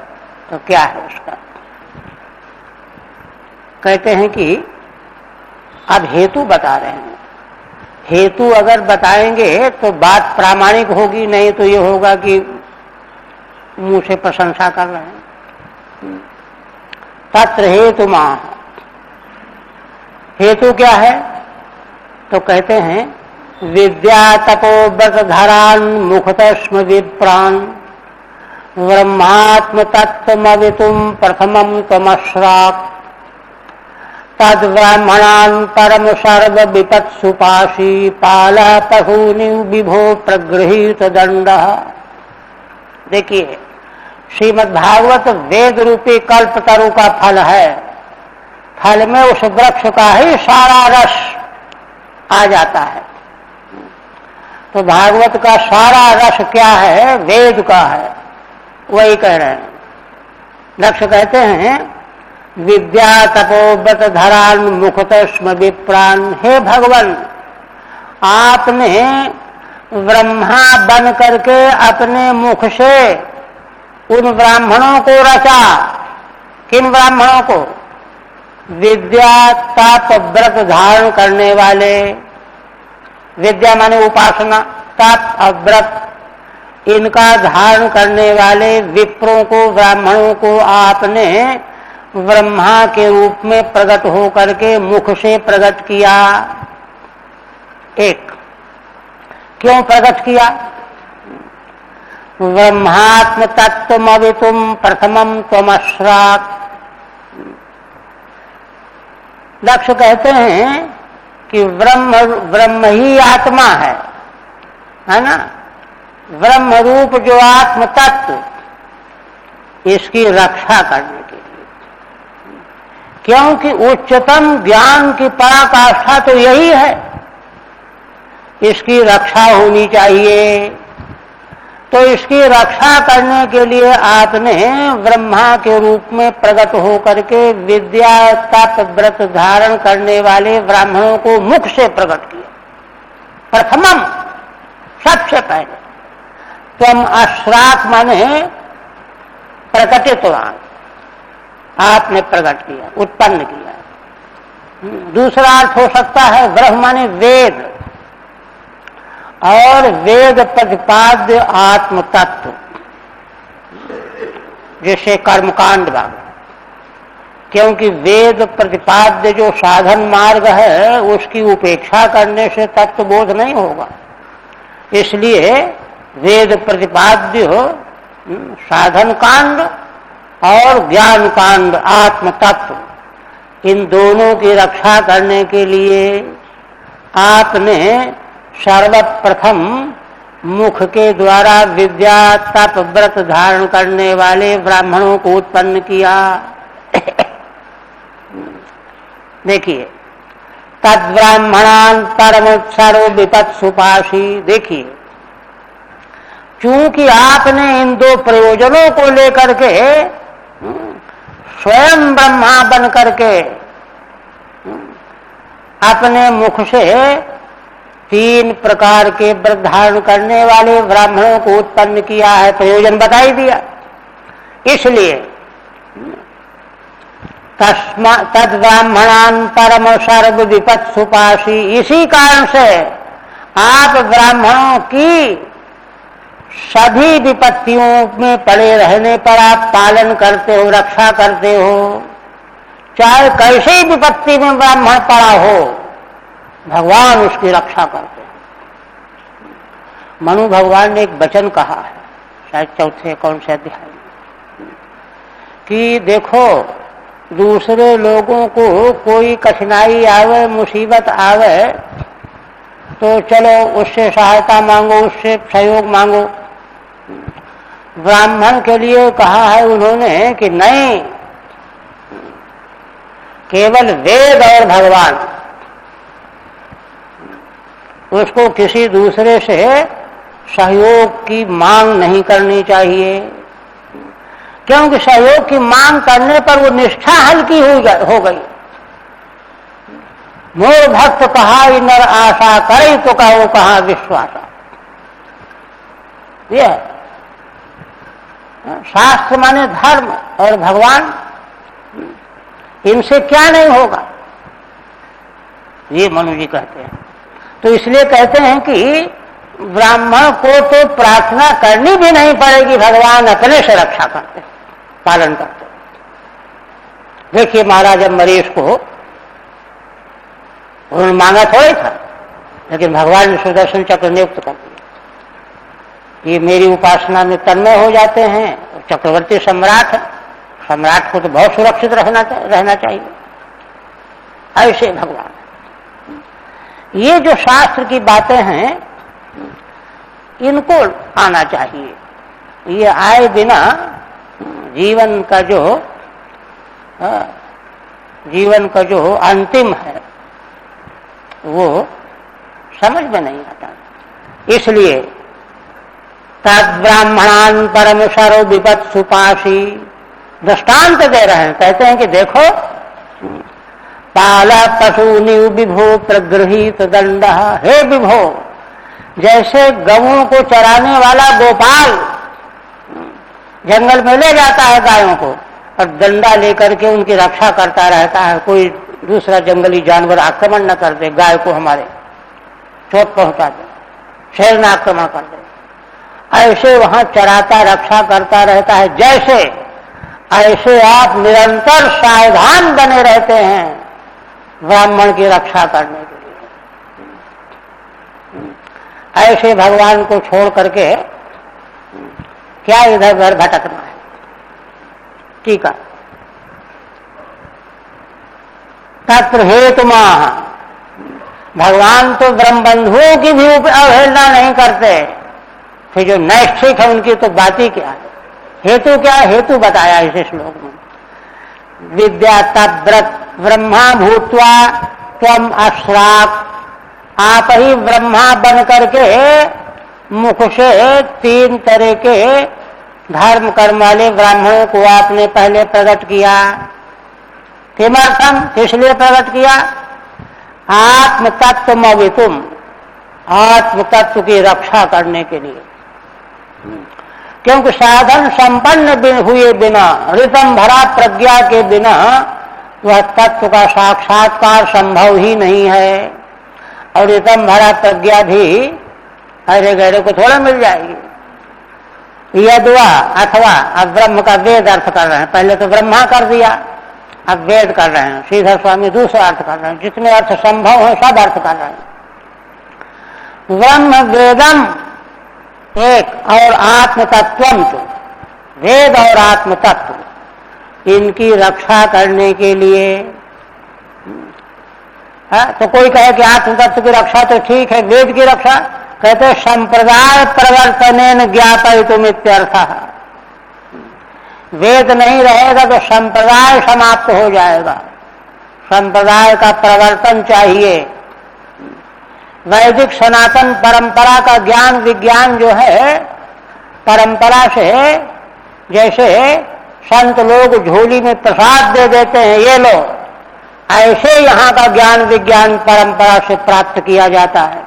तो क्या है उसका। कहते हैं कि अब हेतु बता रहे हैं। हेतु अगर बताएंगे तो बात प्रामाणिक होगी, नहीं तो ये होगा कि मुंह से प्रशंसा कर रहे हैं। तत्र हेतु माह, हेतु क्या है? तो कहते हैं विद्या तपो व्रत धरान मुखतस्म विप्रान ब्रह्मात्म तत्वमवितुम प्रथमम तमश्राक तद ब्राह्मणान परम सर्व विपत्सुपाशी पाल पशूनि विभो प्रगृहीत दंड। देखिए, श्रीमद् भागवत वेद रूपी कल्पतरु का फल है। फल में उस वृक्ष का ही सारा रस आ जाता है। तो भागवत का सारा रस क्या है? वेद का है। वही कह रहे हैं। लक्ष्य कहते हैं विद्या तपोव्रत धरान मुखतस्म विप्रान। हे भगवान, आपने ब्रह्मा बन करके अपने मुख से उन ब्राह्मणों को रचा। किन ब्राह्मणों को? विद्या तप व्रत धारण करने वाले। विद्या माने उपासना, तप और व्रत, इनका धारण करने वाले विप्रों को, ब्राह्मणों को आपने ब्रह्मा के रूप में प्रकट हो करके मुख से प्रकट किया। एक, क्यों प्रकट किया? ब्रह्मात्म तत्वमवितुम प्रथमम त्वमश्रात्। लक्ष्य कहते हैं कि ब्रह्म ही आत्मा है ना? ब्रह्म रूप जो आत्म तत्व, इसकी रक्षा करने के लिए, क्योंकि उच्चतम ज्ञान की पराकाष्ठा तो यही है, इसकी रक्षा होनी चाहिए। तो इसकी रक्षा करने के लिए आपने ब्रह्मा के रूप में प्रकट हो करके विद्या तप व्रत धारण करने वाले ब्राह्मणों को मुख से प्रकट किया। प्रथमम, सबसे पहले। तुम अश्रात माने प्रकटितवान, आपने प्रकट किया, उत्पन्न किया। दूसरा अर्थ हो सकता है ब्रह्म माने वेद, और वेद प्रतिपाद्य आत्म तत्व, जैसे कर्मकांड भाग। क्योंकि वेद प्रतिपाद्य जो साधन मार्ग है उसकी उपेक्षा करने से तत्व बोध नहीं होगा। इसलिए वेद प्रतिपाद्य साधन कांड और ज्ञान कांड आत्म तत्व, इन दोनों की रक्षा करने के लिए आपने सर्वप्रथम मुख के द्वारा विद्या तप व्रत धारण करने वाले ब्राह्मणों को उत्पन्न किया। देखिए, तद्ब्राह्मणान परम सर्व विपत् सुपाशी। देखिए, चूंकि आपने इन दो प्रयोजनों को लेकर के स्वयं ब्रह्मा बन करके अपने मुख से 3 प्रकार के व्रत धारण करने वाले ब्राह्मणों को उत्पन्न किया है, प्रयोजन बताई दिया। इसलिए तद ब्राह्मणान परम सर्व विपत् सुपाशी, इसी कारण से आप ब्राह्मणों की सभी विपत्तियों में पड़े रहने पर आप पालन करते हो, रक्षा करते हो। चाहे कैसी विपत्ति में ब्राह्मण पड़ा हो, भगवान उसकी रक्षा करते हैं। मनु भगवान ने एक वचन कहा है, शायद चौथे कौन से अध्याय में, कि देखो दूसरे लोगों को कोई कठिनाई आवे, मुसीबत आवे, तो चलो उससे सहायता मांगो, उससे सहयोग मांगो। ब्राह्मण के लिए कहा है उन्होंने कि नहीं, केवल वेद और भगवान, उसको किसी दूसरे से सहयोग की मांग नहीं करनी चाहिए। क्योंकि सहयोग की मांग करने पर वो निष्ठा हल्की हो गई। मोर भक्त कहा नर आशा करे तो कहो कहा विश्वासा। यह शास्त्र माने धर्म और भगवान, इनसे क्या नहीं होगा, ये मनु जी कहते हैं। तो इसलिए कहते हैं कि ब्राह्मण को तो प्रार्थना करनी भी नहीं पड़ेगी, भगवान अपने से रक्षा करते, पालन करते। देखिए महाराज अम्बरीश को उन्होंने मांगा थोड़ा था, लेकिन भगवान ने सुदर्शन चक्र नियुक्त कर दिया। ये मेरी उपासना में तन्मय हो जाते हैं। चक्रवर्ती सम्राट है, सम्राट को तो बहुत सुरक्षित रहना चाहिए। ऐसे भगवान, ये जो शास्त्र की बातें हैं इनको आना चाहिए। ये आए बिना जीवन का जो अंतिम है वो समझ में नहीं आता। इसलिए तद्ब्राह्मणान परम सर्व विपत् सुपाशी दृष्टांत दे रहे हैं। कहते हैं कि देखो पाल पशूनि विभो प्रगृहीत दंड, हे विभो, जैसे गऊओं को चराने वाला गोपाल जंगल में ले जाता है गायों को और डंडा लेकर के उनकी रक्षा करता रहता है, कोई दूसरा जंगली जानवर आक्रमण न कर दे, गाय को हमारे चोट पहुंचा दे, शेर न आक्रमण कर दे, ऐसे वहां चराता रक्षा करता रहता है। जैसे ऐसे आप निरंतर सावधान बने रहते हैं ब्राह्मण की रक्षा करने के लिए। ऐसे भगवान को छोड़ करके क्या इधर उधर भटकना है। ठीक है, तत्र हेतुमाह, भगवान तो ब्रह्म बंधुओं की भी अवहेलना नहीं करते, फिर जो नैष्ठिक है उनकी तो बात ही क्या है। हेतु क्या है? हेतु बताया इस श्लोक में। विद्या तद्व्रत ब्रह्मा भूत्वा त्वम अश्राक, आप ही ब्रह्मा बन करके मुख से 3 तरह के धर्म कर्म वाले ब्राह्मणों को आपने पहले प्रकट किया। किमर्थम, किस लिए प्रकट किया? आत्म तत्व मवितुम, आत्म तत्व की रक्षा करने के लिए। क्योंकि साधन संपन्न हुए बिना, ऋतम भरा प्रज्ञा के बिना वह तत्व का साक्षात्कार संभव ही नहीं है। और ऋतम भरा प्रज्ञा भी ऐसे गहरे को थोड़ा मिल जाएगी। यद्वा अथवा, अब ब्रह्म का वेद अर्थ कर रहे हैं, पहले तो ब्रह्मा कर दिया, अब वेद कर रहे हैं। श्रीधर स्वामी दूसरा अर्थ कर रहे हैं, जितने अर्थ संभव है सब अर्थ कर रहे हैं। ब्रह्म वेदम एक और आत्म तत्वम, तो वेद और आत्म तत्व इनकी रक्षा करने के लिए तो कोई कहे कि आत्म तत्व की रक्षा तो ठीक है, वेद की रक्षा, कहते संप्रदाय प्रवर्तनेन ज्ञापयितुम इत्यर्थः। वेद नहीं रहेगा तो संप्रदाय समाप्त हो जाएगा, संप्रदाय का प्रवर्तन चाहिए। वैदिक सनातन परंपरा का ज्ञान विज्ञान जो है, परंपरा से जैसे संत लोग झोली में प्रसाद दे देते हैं, ये लो, ऐसे यहाँ का ज्ञान विज्ञान परंपरा से प्राप्त किया जाता है।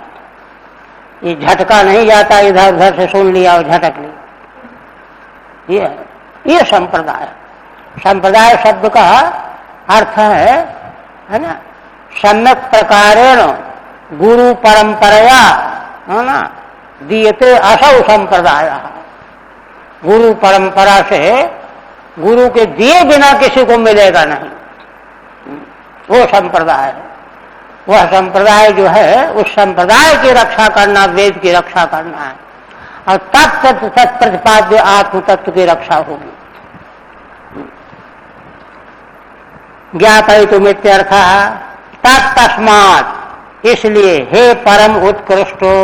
ये झटका नहीं जाता, इधर उधर से सुन लिया और झटक लिया। ये संप्रदाय, संप्रदाय शब्द का अर्थ है ना, सम्यक प्रकारेण गुरु परंपराया, है ना, दीयते असौ संप्रदाय। गुरु परंपरा से, गुरु के दिए बिना किसी को मिलेगा नहीं, वो संप्रदाय है। वह संप्रदाय जो है, उस संप्रदाय की रक्षा करना, वेद की रक्षा करना है, और तत्प्रतिपाद्य आत्म तत्व की रक्षा होगी। ज्ञापयितुम इत्यर्थः तत्तस्मात्, इसलिए हे परम उत्कृष्टो,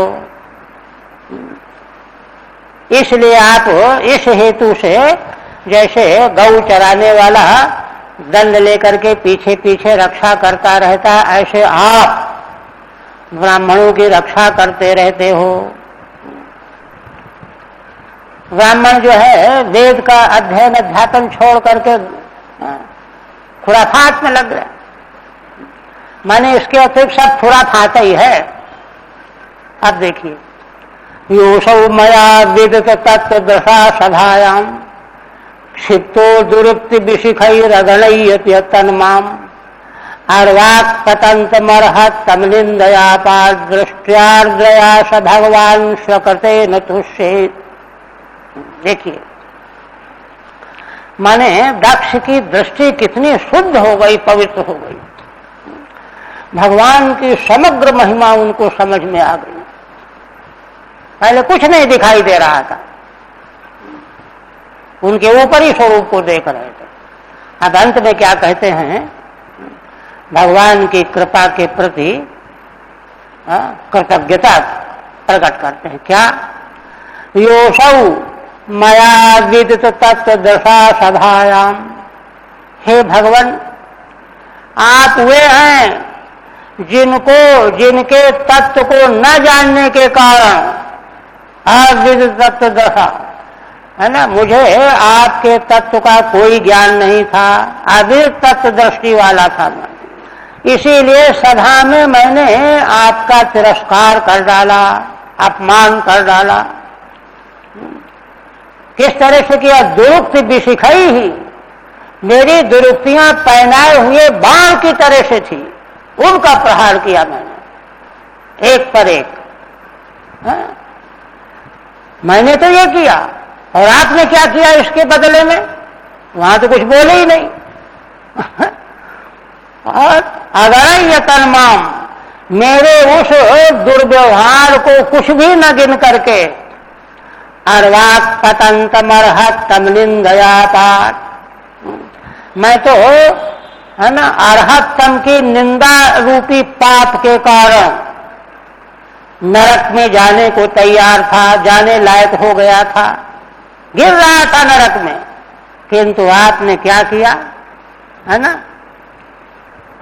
इसलिए आप इस हेतु से, जैसे गौ चराने वाला दंड लेकर के पीछे पीछे रक्षा करता रहता है, ऐसे आप ब्राह्मणों की रक्षा करते रहते हो। ब्राह्मण जो है वेद का अध्ययन अध्यापन छोड़ करके खुराफात में लग गया, माने इसके अतिरिक्त सब खुराफात ही है। अब देखिए, योसौ मया विदित तत्व दशा सभायाम क्षिप्तो दुरुक्ति विशिखैरगणय्य तन्माम अर्वाक् पतंत मर्हत तमलिंदया पाद दृष्ट्यार्द्रया स भगवान स्वकृते न तुष्येत्। देखिए, माने दक्ष की दृष्टि कितनी शुद्ध हो गई, पवित्र हो गई, भगवान की समग्र महिमा उनको समझ में आ गई। पहले कुछ नहीं दिखाई दे रहा था, उनके ऊपरी स्वरूप को देख रहे थे। अब अंत में क्या कहते हैं, भगवान की कृपा के प्रति कृतज्ञता प्रकट करते हैं। क्या? योसौ मया विदित तत्व दशा सभायाम। हे भगवान, आप वे हैं जिनके तत्व को न जानने के कारण अविदित तत्व दशा, है ना, मुझे आपके तत्व का कोई ज्ञान नहीं था, अविदित तत्व दृष्टि वाला था मैं, इसीलिए सभा में मैंने आपका तिरस्कार कर डाला, अपमान कर डाला। किस तरह से किया? दुरुक्ति विशिखाई ही, मेरी दुरुक्तियां पहनाए हुए बाण की तरह से थी, उनका प्रहार किया मैंने एक पर एक। मैंने तो ये किया, और आपने क्या किया इसके बदले में? वहां तो कुछ बोले ही नहीं। और अगर यतन माम, मेरे उस दुर्व्यवहार को कुछ भी न गिन करके अर्वाक पतंतमर्हत तमलिंदया पाठ, मैं तो, है ना, अर्हतम की निंदा रूपी पाप के कारण नरक में जाने को तैयार था, जाने लायक हो गया था, गिर रहा था नरक में। किंतु आपने क्या किया, है ना,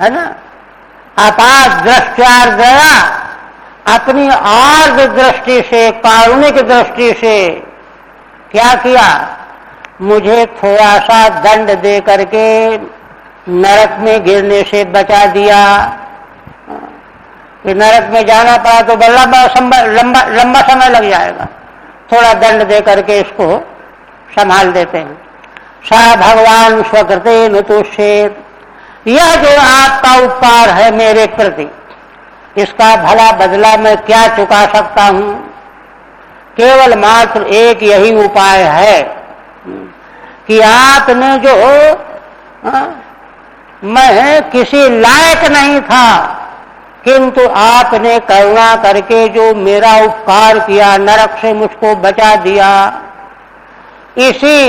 है ना, अपाद दृष्टार गया, अपनी आर्द दृष्टि से, कारुणिक दृष्टि से क्या किया? मुझे थोड़ा सा दंड दे करके नरक में गिरने से बचा दिया। कि नरक में जाना पड़ा तो बड़ा लंबा समय लग जाएगा, थोड़ा दंड दे करके इसको संभाल देते हैं। सा भगवान स्वकृते न तुष्येत, यह जो आपका उपकार है मेरे प्रति, इसका भला बदला मैं क्या चुका सकता हूं? केवल मात्र एक यही उपाय है कि आपने जो, मैं किसी लायक नहीं था, किंतु आपने करुणा करके जो मेरा उपकार किया, नरक से मुझको बचा दिया, इसी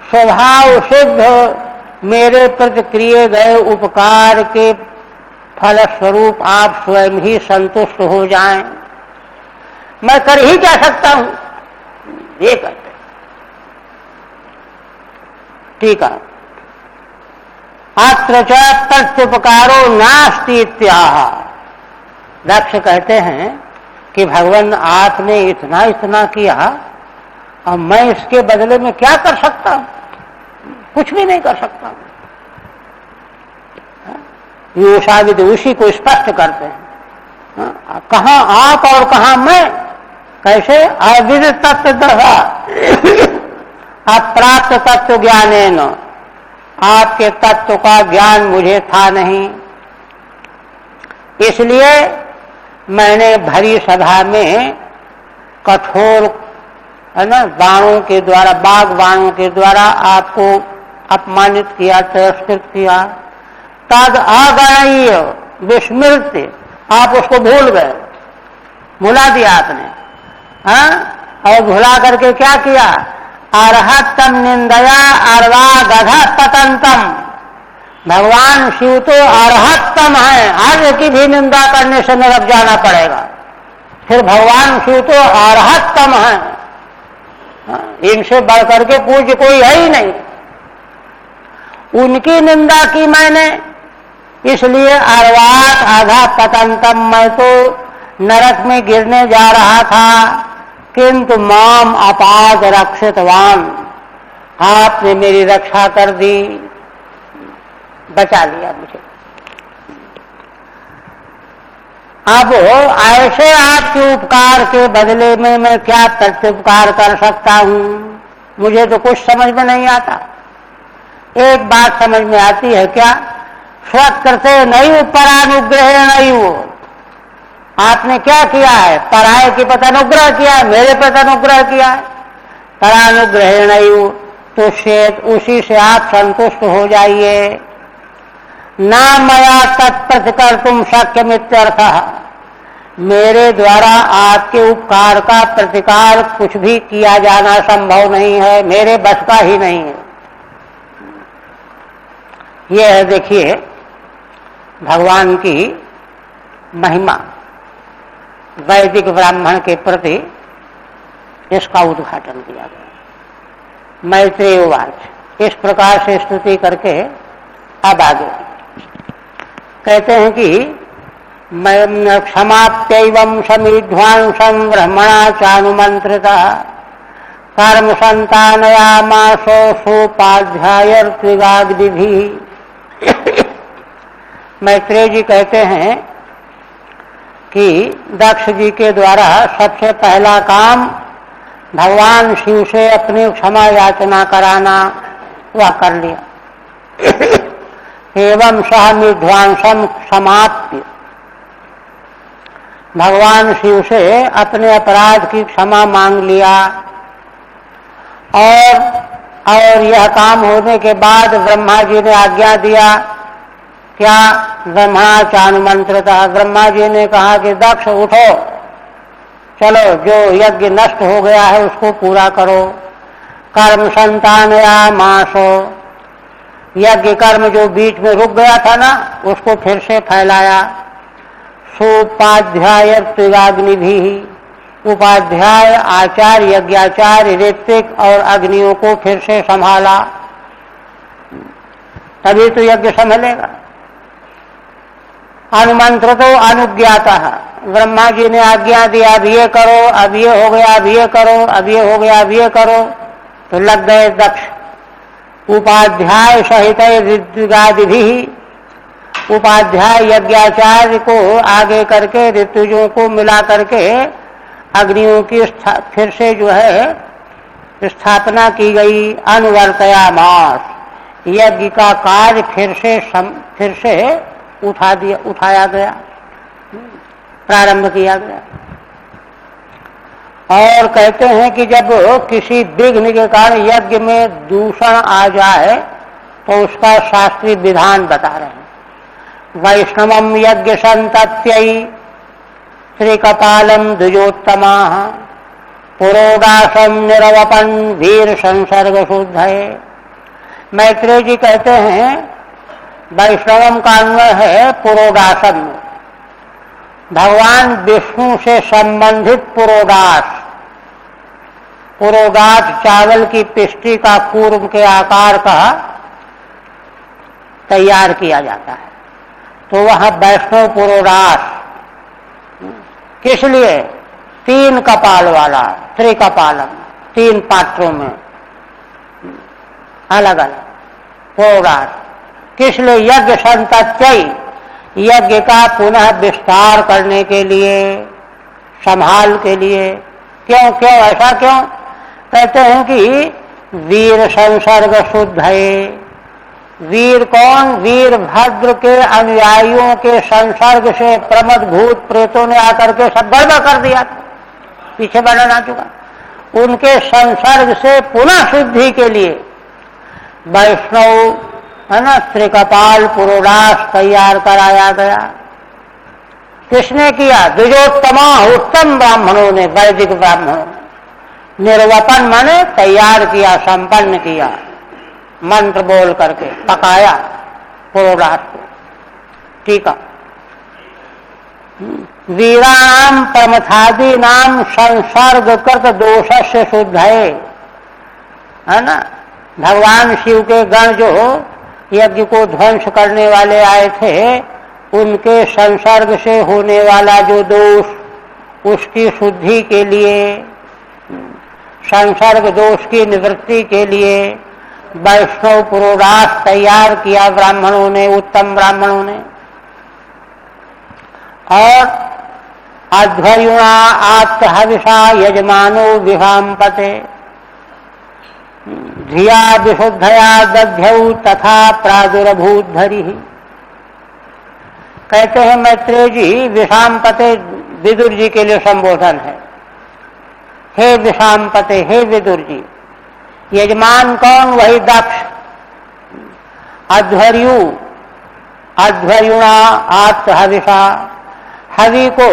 स्वभाव सिद्ध मेरे प्रति किए गए उपकार के फलस्वरूप आप स्वयं ही संतुष्ट हो जाएं। मैं कर ही क्या सकता हूं? ये कहते। ठीक है, अत्र च प्रत्युपकारो नास्ति इत्याह। दक्ष कहते हैं कि भगवान आपने इतना इतना किया, अब मैं इसके बदले में क्या कर सकता हूं? कुछ भी नहीं कर सकता। योषाविद उसी को स्पष्ट करते हैं, कहां आप और कहां मैं? कैसे? अविदित तत्व दशा अप्राप्त तत्व ज्ञानेन, आपके तत्व का ज्ञान मुझे था नहीं, इसलिए मैंने भरी सभा में कठोर, है ना, बाणों के द्वारा, बाग बाणों के द्वारा आपको अपमानित किया, तिरस्कृत किया। तद अगणीय विस्मृत, आप उसको भूल गए, भुला दिया आपने। हाँ, और भुला करके क्या किया? अर्हतम निंदया अर्वा गधा पतंतम, भगवान शिव तो अर्हतम है, आर्य की भी निंदा करने से नरक जाना पड़ेगा, फिर भगवान शिव तो अर्हतम है, इनसे बढ़कर के पूज्य कोई है ही नहीं। उनकी निंदा की मैंने, इसलिए अर्वात आधा पतंतम, मैं तो नरक में गिरने जा रहा था, किंतु माम अपाद रक्षितवान, आपने मेरी रक्षा कर दी, बचा लिया मुझे। अब ऐसे आपके उपकार के बदले में मैं क्या प्रत्युपकार कर सकता हूं? मुझे तो कुछ समझ में नहीं आता। एक बात समझ में आती है, क्या? स्वकृते नहीं परानुग्रह नहीं हो, आपने क्या किया है? पराये के प्रति अनुग्रह किया है, मेरे प्रति अनुग्रह किया है, परानुग्रह नहीं हो, तो उसी से आप संतुष्ट हो जाइए। ना मया तत्प्रतिकर तुम शक्य मित्यर्थ, मेरे द्वारा आपके उपकार का प्रतिकार कुछ भी किया जाना संभव नहीं है, मेरे बस का ही नहीं है। यह है, देखिए, भगवान की महिमा, वैदिक ब्राह्मण के प्रति इसका उद्घाटन किया गया। मैत्रेय उवाच। इस प्रकार से स्तुति करके अब आगे कहते हैं कि क्षमाप्यैवं समीध्वांसं ब्रह्मणा चानुमंत्रिता कर्म संतानयामासो सोपाध्यायर्त्विगाग्निभिः। मैत्रेय जी कहते हैं कि दक्ष जी के द्वारा सबसे पहला काम भगवान शिव से अपनी क्षमा याचना कराना वह कर लिया। एवं सह मिध्वांसम समाप्य, भगवान शिव से अपने अपराध की क्षमा मांग लिया। और यह काम होने के बाद ब्रह्मा जी ने आज्ञा दिया, क्या? ब्रह्मा चानुमंत्रिता, ब्रह्मा जी ने कहा कि दक्ष उठो, चलो जो यज्ञ नष्ट हो गया है उसको पूरा करो। कर्म संतानयामासो, यज्ञ कर्म जो बीच में रुक गया था ना उसको फिर से फैलाया। सोपाध्यायर्त्विगाग्निभिः, उपाध्याय आचार्य यज्ञाचार्य ऋत्विक और अग्नियों को फिर से संभाला, तभी तो यज्ञ संभलेगा। अनुमंत्रितो अनुज्ञाता, ब्रह्मा जी ने आज्ञा दिया अब ये करो, अब ये हो गया, अब ये करो, अब ये हो गया, अब ये करो, तो लग गए दक्ष। उपाध्याय सहित ऋत्विगादिभिः, उपाध्याय यज्ञाचार्य को आगे करके ऋतुजों को मिला करके अग्नियों की फिर से जो है स्थापना की गई। अनुवर्तयामास, यज्ञ का कार्य फिर से उठाया गया, प्रारंभ किया गया। और कहते हैं कि जब किसी विघ्न के कारण यज्ञ में दूषण आ जाए तो उसका शास्त्रीय विधान बता रहे हैं। वैष्णवम यज्ञ संतत्यै श्रीकपालम द्विजोत्तमाः पुरोडासम निरवपन वीर संसर्ग शुद्धये। मैत्रेय जी कहते हैं वैष्णवम का अन्वय है पुरोडासम, भगवान विष्णु से संबंधित पुरोडास। पुरोडास चावल की पिष्टी का कूर्म के आकार का तैयार किया जाता है, तो वहां वैष्णव पुरोडास किस लिए? 3 कपाल वाला, त्रिकपालम, 3 पात्रों में अलग अलग पुरोडास। किस लिए? यज्ञ संतत्यै, यज्ञ का पुनः विस्तार करने के लिए, संभाल के लिए। क्यों क्यों ऐसा क्यों? कहते हैं कि वीर संसर्ग शुद्धये। वीर कौन? वीरभद्र के अनुयायियों के संसर्ग से प्रमद भूत प्रेतों ने आकर के सब गड़बड़ कर दिया था, पीछे वर्णन आ चुका। उनके संसर्ग से पुनः शुद्धि के लिए वैष्णव है ना त्रिकपाल पुरोडास तैयार कराया गया। किसने किया? द्विजोत्तमा, उत्तम ब्राह्मणों ने, वैदिक ब्राह्मणों ने। निर्वपन माने तैयार किया, संपन्न किया, मंत्र बोल करके पकाया पुरोडास को। ठीक है। वीराणाम प्रमथादि नाम संसर्ग कृत दोषस्य शुद्धये, है ना। भगवान शिव के गण जो यज्ञ को ध्वंस करने वाले आए थे, उनके संसर्ग से होने वाला जो दोष, उसकी शुद्धि के लिए, संसर्ग दोष की निवृत्ति के लिए वैष्णव पुरोडास तैयार किया ब्राह्मणों ने, उत्तम ब्राह्मणों ने। और अध्वर्युणा आत्महविषा यजमानो विभाम्पते धिया विशुद्धया दध्यौ तथा प्रादुर्भूद्धरि। कहते हैं मैत्रेय जी, विषाम्पते विदुर जी के लिए संबोधन है। हे विषाम्पते, हे विदुर जी। यजमान कौन? वही दक्ष। अध्वर्युणा आत्महविषा, हवि को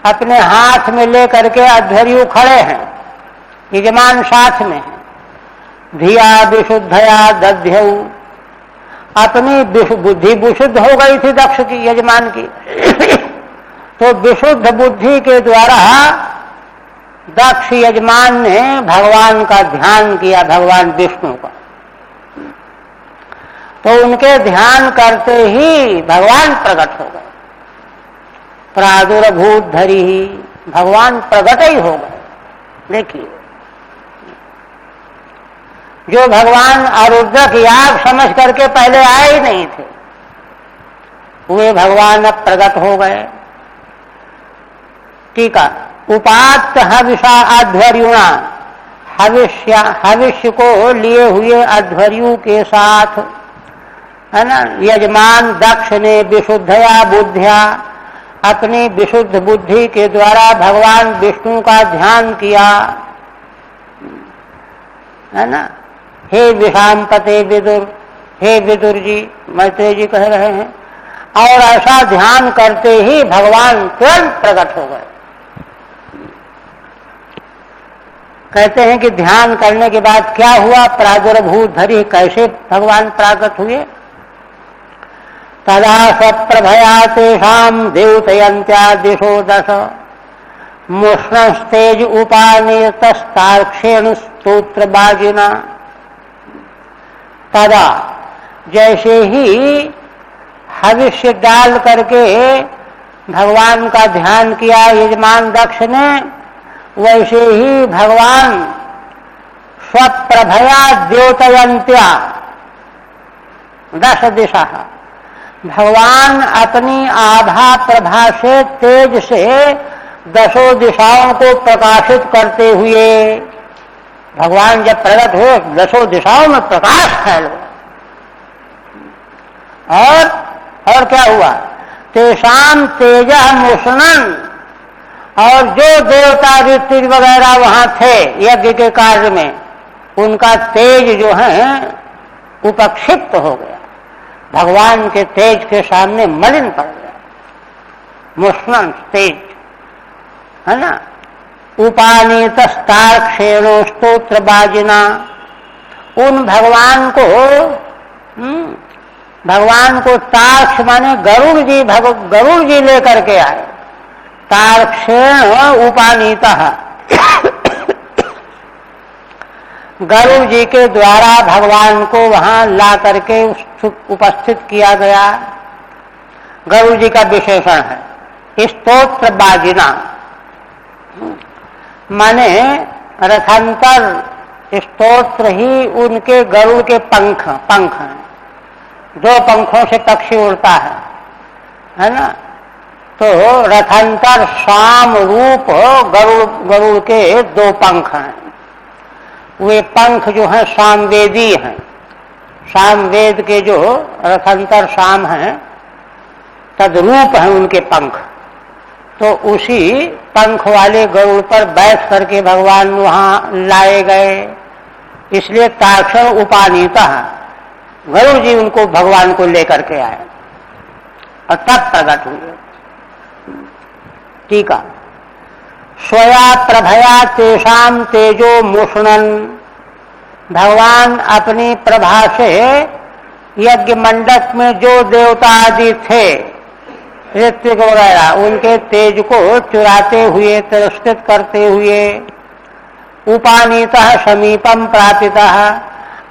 अपने हाथ में लेकर के अध्वर्यु खड़े हैं, यजमान साथ में है। धिया विशुद्धया दध्यौ, अपनी बुद्धि विशुद्ध हो गई थी दक्ष की, यजमान की। तो विशुद्ध बुद्धि के द्वारा दक्ष यजमान ने भगवान का ध्यान किया, भगवान विष्णु का, तो उनके ध्यान करते ही भगवान प्रकट हो गए। प्रादुर्भूत धरी ही, भगवान प्रकट ही हो गए। देखिए, जो भगवान आरुद्रक याग समझ करके पहले आए ही नहीं थे, वे भगवान अब प्रकट हो गए। ठीक है। उपात्त हविषा अध्वर्युणा, हविष्य को लिए हुए अध्वर्यु के साथ, है ना, यजमान दक्ष ने विशुद्धया बुद्धिया, अपनी विशुद्ध बुद्धि के द्वारा भगवान विष्णु का ध्यान किया, है ना। हे विषांपते विदुर, हे विदुर जी, मैत्रेय जी कह रहे हैं, और ऐसा ध्यान करते ही भगवान तुरंत प्रकट हो गए। कहते हैं कि ध्यान करने के बाद क्या हुआ, प्रादुर्भूत धरी, कैसे भगवान प्रकट हुए। तदा सप्रभया तेषां देवतयन्त्या दिशो दश, मुष्णस्तेज उपानीतस्तार्क्षेण स्तोत्र बाजिना। तदा, जैसे ही हविष्य डाल करके भगवान का ध्यान किया यजमान दक्ष ने, वैसे ही भगवान स्वप्रभया द्योतयन्त्या दश दिशा, भगवान अपनी आभा प्रभा से, तेज से दसों दिशाओं को प्रकाशित करते हुए, भगवान जब प्रकट हुए दसों दिशाओं में प्रकाश फैल गया। और क्या हुआ, तेषाम तेजः मुष्णन, और जो देवता ऋत्विज वगैरह वहां थे यज्ञ के कार्य में, उनका तेज जो है उपक्षिप्त हो गया, भगवान के तेज के सामने मलिन पड़ गया। मुष्णन तेज, है ना। उपानीतस्तार्क्षेणो स्तोत्र बाजिना, उन भगवान को तार्क्ष माने गरुड़ जी लेकर के आए। तार्क्षेण उपानीतः, गरुड़ जी के द्वारा भगवान को वहां ला करके उपस्थित किया गया। गरुड़ जी का विशेषण है स्तोत्र बाजिना, माने रथांतर स्तोत्र ही उनके गरुड़ के पंख हैं। दो पंखों से पक्षी उड़ता है ना। तो रथांतर शाम रूप गरुड़ के दो पंख हैं। वे पंख जो हैं सामवेदी हैं, सामवेद के जो रथांतर शाम हैं तद्रूप हैं उनके पंख। तो उसी पंख वाले गरुड़ पर बैठ करके भगवान वहां लाए गए, इसलिए ताक्षण उपानीता, गरुड़ जी उनको भगवान को लेकर के आए और तब प्रकट हुए। टीका, स्वया प्रभया तेषाम तेजो मुष्णन, भगवान अपनी प्रभा से यज्ञ मंडप में जो देवता आदि थे ऋत्विक वगैरह, उनके तेज को चुराते हुए, तिरस्कृत करते हुए, उपानीतः समीपम प्रापितः,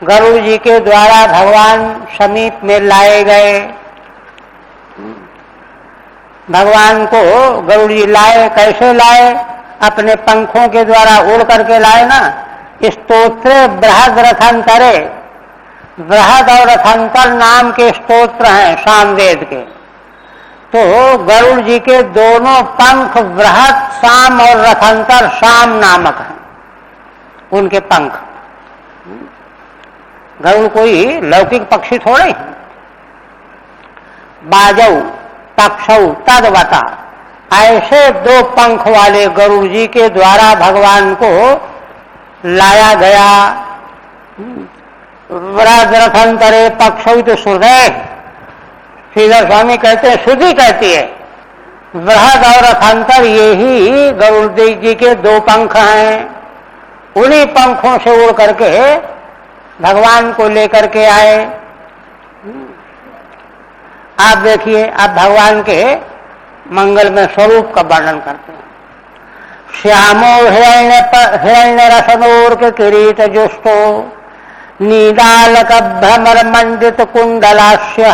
गरुड़ जी के द्वारा भगवान समीप में लाए गए। भगवान को गरुड़ जी लाए, कैसे लाए, अपने पंखों के द्वारा उड़ करके लाए ना। स्तोत्र बृहद रथांतरे, बृहद और रथांतर नाम के स्तोत्र हैं सामवेद के। तो गरुड़ जी के दोनों पंख बृहद साम और रथांतर शाम नामक हैं उनके पंख। गरुड़ कोई लौकिक पक्षी थोड़े हैं। बाजऊ पक्षऊ तदवता, ऐसे दो पंख वाले गरुड़ जी के द्वारा भगवान को लाया गया। बृहद रथांतरे पक्षऊ तो श्रुदय, श्रीधर स्वामी कहते हैं श्रुति कहती है बृहद और रथांतर ये ही गरुड़ जी के दो पंख हैं। उन्हीं पंखों से उड़ करके भगवान को लेकर के आए। आप देखिए, आप भगवान के मंगलमय स्वरूप का वर्णन करते हैं। श्यामो हिरण्य रसनोर्क किरीट जुष्टो नीलालक भ्रमर मंडित कुंडलास्य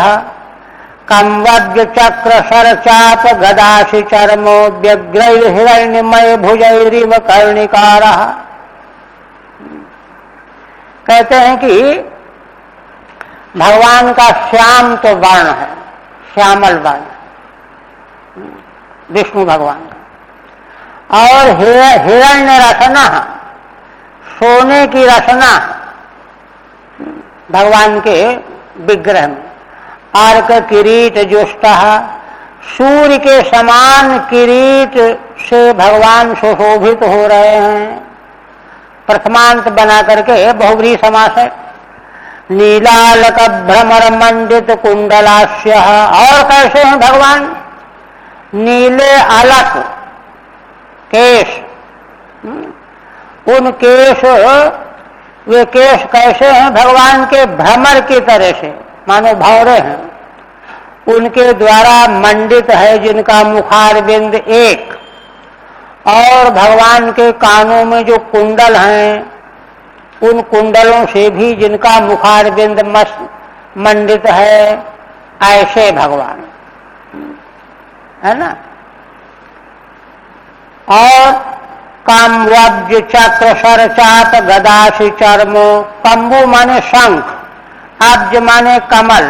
कम्वज्र चक्र सर चाप गदाशि चर्मो व्यग्रैर हिरण्यमय भुजैरिव कर्णिकारः। कहते हैं कि भगवान का श्याम तो वर्ण है, श्यामल वर्ण विष्णु भगवान का, और हिरण्य रसना, सोने की रसना भगवान के विग्रह में, अर्क किरीट जुष्टः, सूर्य के समान किरीट से भगवान सुशोभित हो रहे हैं। प्रथमांत बना करके बहुव्रीहि समास है। नीलालक भ्रमर मंडित कुंडलास्य, और कैसे हैं भगवान? नीले अलक केश, उन केश, वे केश कैसे हैं भगवान के? भ्रमर की तरह से, मानो भौरे हैं। उनके द्वारा मंडित है जिनका मुखार बिंद एक, और भगवान के कानों में जो कुंडल हैं, उन कुंडलों से भी जिनका मुखार बिंद मंडित है, ऐसे भगवान है ना। और काम्वज्र चक्र सर चाप गदाशि चर्मो, कंबु माने शंख, अब्ज माने कमल,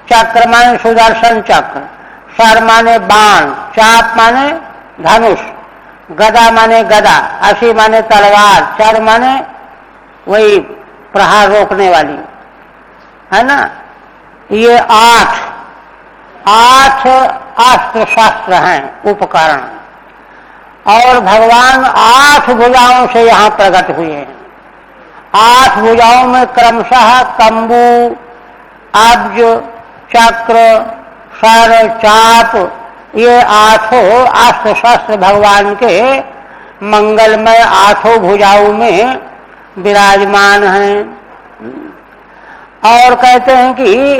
चक्र माने सुदर्शन चक्र, सर माने बाण, चाप माने धनुष, गदा माने गदा, अशी माने तलवार, चर माने वही प्रहार रोकने वाली, है ना। ये आठ अस्त्र शस्त्र हैं, उपकरण, और भगवान 8 भुजाओं से यहाँ प्रकट हुए हैं। 8 भुजाओं में क्रमशः कंबू, अब्ज, चक्र, सर, चाप, ये 8 अस्त्र शस्त्र भगवान के मंगलमय 8 भुजाओं में विराजमान हैं। और कहते हैं कि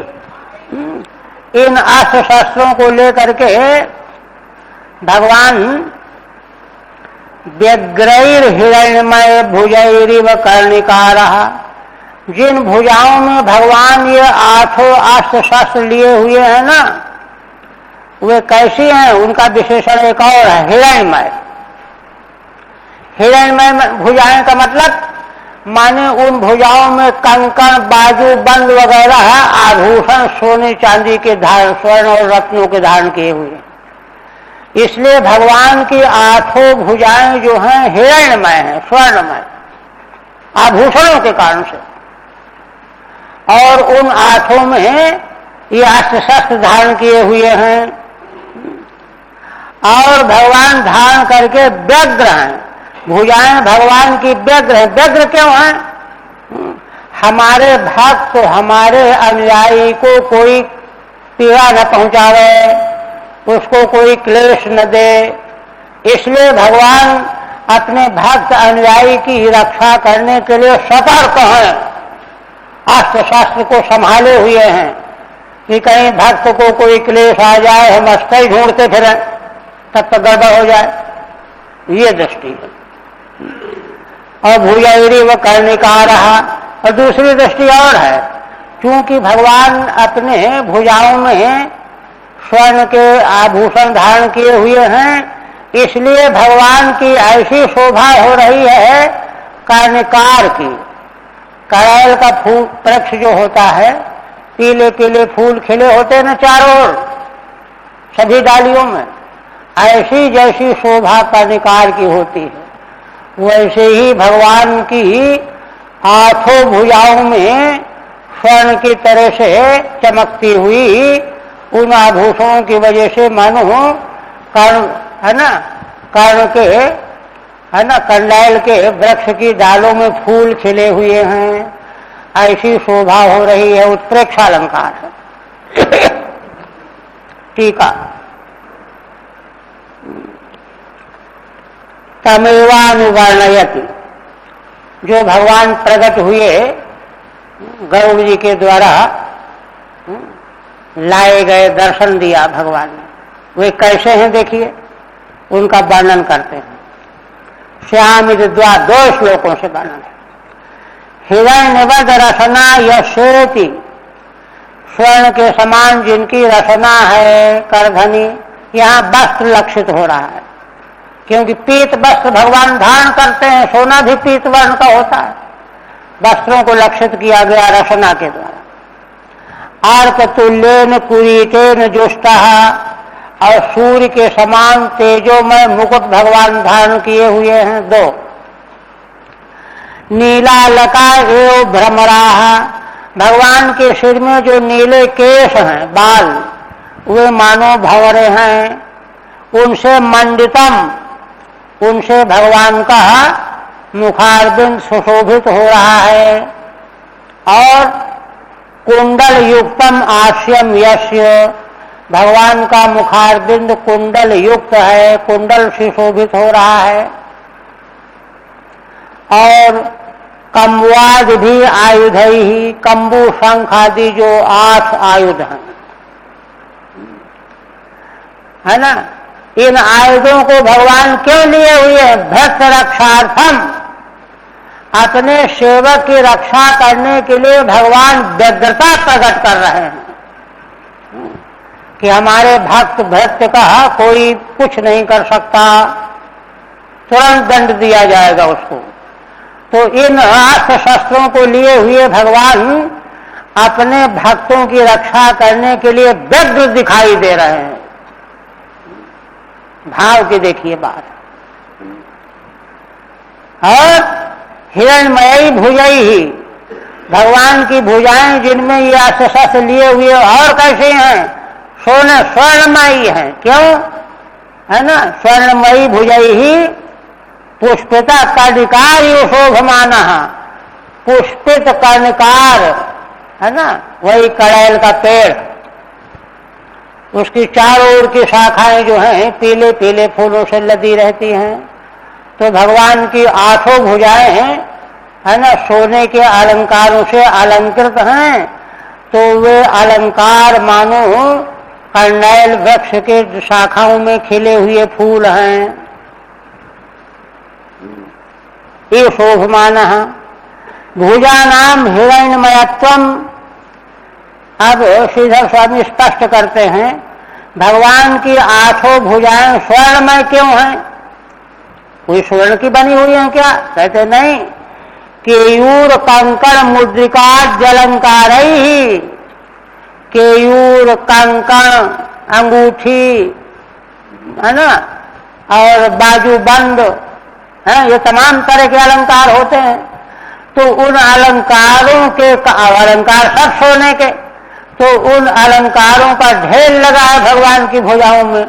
इन अस्त्र शस्त्रों को लेकर के भगवान व्यग्रैर हिरण्यमय भुजैरिव कर्णिकारः, जिन भुजाओं में भगवान ये 8 अस्त्र शस्त्र लिए हुए हैं ना, वे कैसी हैं? उनका विशेषण एक और है, हिरण्यमय। हिरण्यमय भुजाएं का मतलब माने उन भुजाओं में कंकण, बाजू बंद वगैरह आभूषण सोने चांदी के धारण, स्वर्ण और रत्नों के धारण किए हुए। इसलिए भगवान की 8 भुजाएं जो हैं हिरण्यमय हैं, स्वर्णमय, आभूषणों के कारण से। और उन 8 में ये अस्त्र शस्त्र धारण किए हुए हैं, और भगवान धारण करके व्यग्र हैं। भुजाएं भगवान की व्यग्र है। व्यग्र क्यों है? हमारे भक्त, हमारे अनुयायी को कोई पीड़ा न पहुंचावे, उसको कोई क्लेश न दे, इसलिए भगवान अपने भक्त अनुयायी की रक्षा करने के लिए सतर्क हैं, अस्त्र शस्त्र को संभाले हुए हैं कि कहीं भक्त को कोई क्लेश आ जाए, हम अस्त्र ढूंढते फिरें, तब तक गड़बड़ हो जाए। ये दृष्टि है। और भुजैरिव कर्णिकारः, और दूसरी दृष्टि और है, क्योंकि भगवान अपने भुजाओं में स्वर्ण के आभूषण धारण किए हुए हैं, इसलिए भगवान की ऐसी शोभा हो रही है कर्णिकार की। करैल का फूल वृक्ष जो होता है, पीले पीले फूल खिले होते हैं न चारों ओर, सभी डालियों में, ऐसी जैसी शोभा कर्णिकार की होती है, वैसे ही भगवान की 8 भुजाओं में स्वर्ण की तरह से चमकती हुई उन आभूषणों की वजह से मानो कर्ण, है ना, कर्ण के, है ना, कंडैल के वृक्ष की डालों में फूल खिले हुए हैं, ऐसी शोभा हो रही है। उत्प्रेक्षालंकार है। टीका, तमेवानुवर्णयति, जो भगवान प्रकट हुए गरुड़ जी के द्वारा लाए गए, दर्शन दिया भगवान ने, वे कैसे हैं देखिए, उनका वर्णन करते हैं। श्यामित द्वा 2 श्लोकों से वर्णन है। हिरण्यवद रसना यशेति, स्वर्ण के समान जिनकी रसना है करधनी, यहाँ वस्त्र लक्षित हो रहा है, क्योंकि पीत वस्त्र भगवान धारण करते हैं, सोना भी पीत वर्ण का होता है। वस्त्रों को लक्षित किया गया रसना के द्वारा। आर्कतुल्येन कुरीटेन जुष्टः, और सूर्य के समान तेजोमय मुकुट भगवान धारण किए हुए हैं 2। नीलालका एव भ्रमराः, भगवान के सिर में जो नीले केश हैं, बाल, वे मानो भंवरे हैं। उनसे मंडितम, उनसे भगवान का मुखारबिंद सुशोभित हो रहा है। और कुंडल युक्तम आस्यम यस्य, भगवान का मुखारबिंद कुंडल युक्त है, कुंडल से शोभित हो रहा है। और कम्वाद भी आयुध ही, कम्बू शंख आदि जो 8 आयुध हैं, है ना, इन आयुधों को भगवान क्यों लिए हुए? भक्त रक्षार्थम, अपने सेवक की रक्षा करने के लिए भगवान व्यग्रता प्रकट कर रहे हैं कि हमारे भक्त का कोई कुछ नहीं कर सकता, तुरंत दंड दिया जाएगा उसको। तो इन अस्त्र शस्त्रों को लिए हुए भगवान अपने भक्तों की रक्षा करने के लिए व्यग्र दिखाई दे रहे हैं। भाव की देखिए बात। और हिरण्मयी भुजई ही, भगवान की भुजाएं जिनमें ये अस्त्र शस्त्र लिए हुए और कैसे हैं? सोने स्वर्णमयी हैं। क्यों? है ना, स्वर्णमयी भुजई ही पुष्पिता कर्णिकार शोभमान, पुष्पित कर्णिकार, है ना, वही कड़ैल का पेड़, उसकी चारों ओर की शाखाएं जो हैं पीले पीले फूलों से लदी रहती हैं। तो भगवान की 8 भुजाएं हैं, है ना, सोने के अलंकारों से अलंकृत हैं। तो वे अलंकार मानो कर्नैल वृक्ष के शाखाओं में खिले हुए फूल हैं। ये शोभमान भुजा नाम हिरण्यमयत्वम। अब श्रीधर स्वामी स्पष्ट करते हैं, भगवान की 8 भुजाएं स्वर्णमय क्यों हैं? कोई स्वर्ण की बनी हुई है क्या? कहते नहीं, केयूर कंकण मुद्रिका जलंकार ही, केयूर कंकण अंगूठी, है ना, और बाजूबंद, है, ये तमाम तरह के अलंकार होते हैं। तो उन अलंकारों के, अलंकार सब सोने के, तो उन अलंकारों का ढेर लगा है भगवान की भुजाओं में,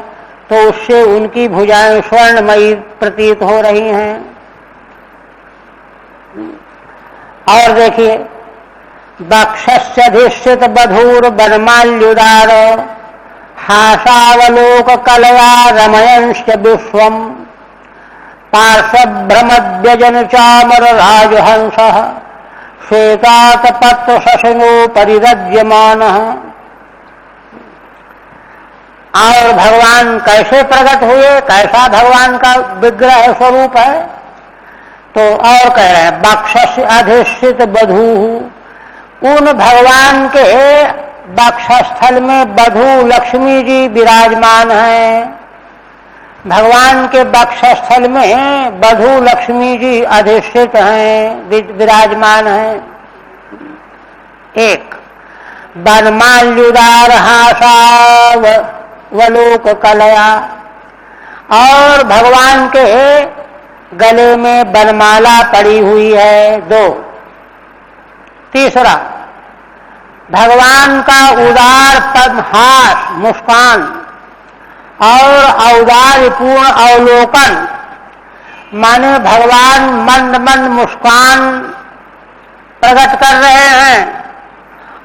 तो उससे उनकी भुजाएं स्वर्णमयी प्रतीत हो रही हैं। और देखिए, वक्षस्यधिष्ठित बधूर वनमाल्युदार, हासावलोक कलया रमयंश्च विश्वम, पार्श्वभ्रमद्यजन चामर राजहंस, श्वेतातपत्र शशिनो परिरज्यमान। और भगवान कैसे प्रकट हुए, कैसा भगवान का विग्रह स्वरूप है? तो और कह रहे हैं, वक्षस्य अधिष्ठित बधू, उन भगवान के वक्षस्थल में बधू लक्ष्मी जी विराजमान हैं। भगवान के वक्षस्थल में बधू लक्ष्मी जी अधिष्ठित हैं, विराजमान हैं। एक वनमाल्युदार हासावलोक कलया, और भगवान के गले में वनमाला पड़ी हुई है। 2, तीसरा, भगवान का उदार पद्महास मुस्कान और औदार्यपूर्ण अवलोकन, माने भगवान मंद मंद मुस्कान प्रकट कर रहे हैं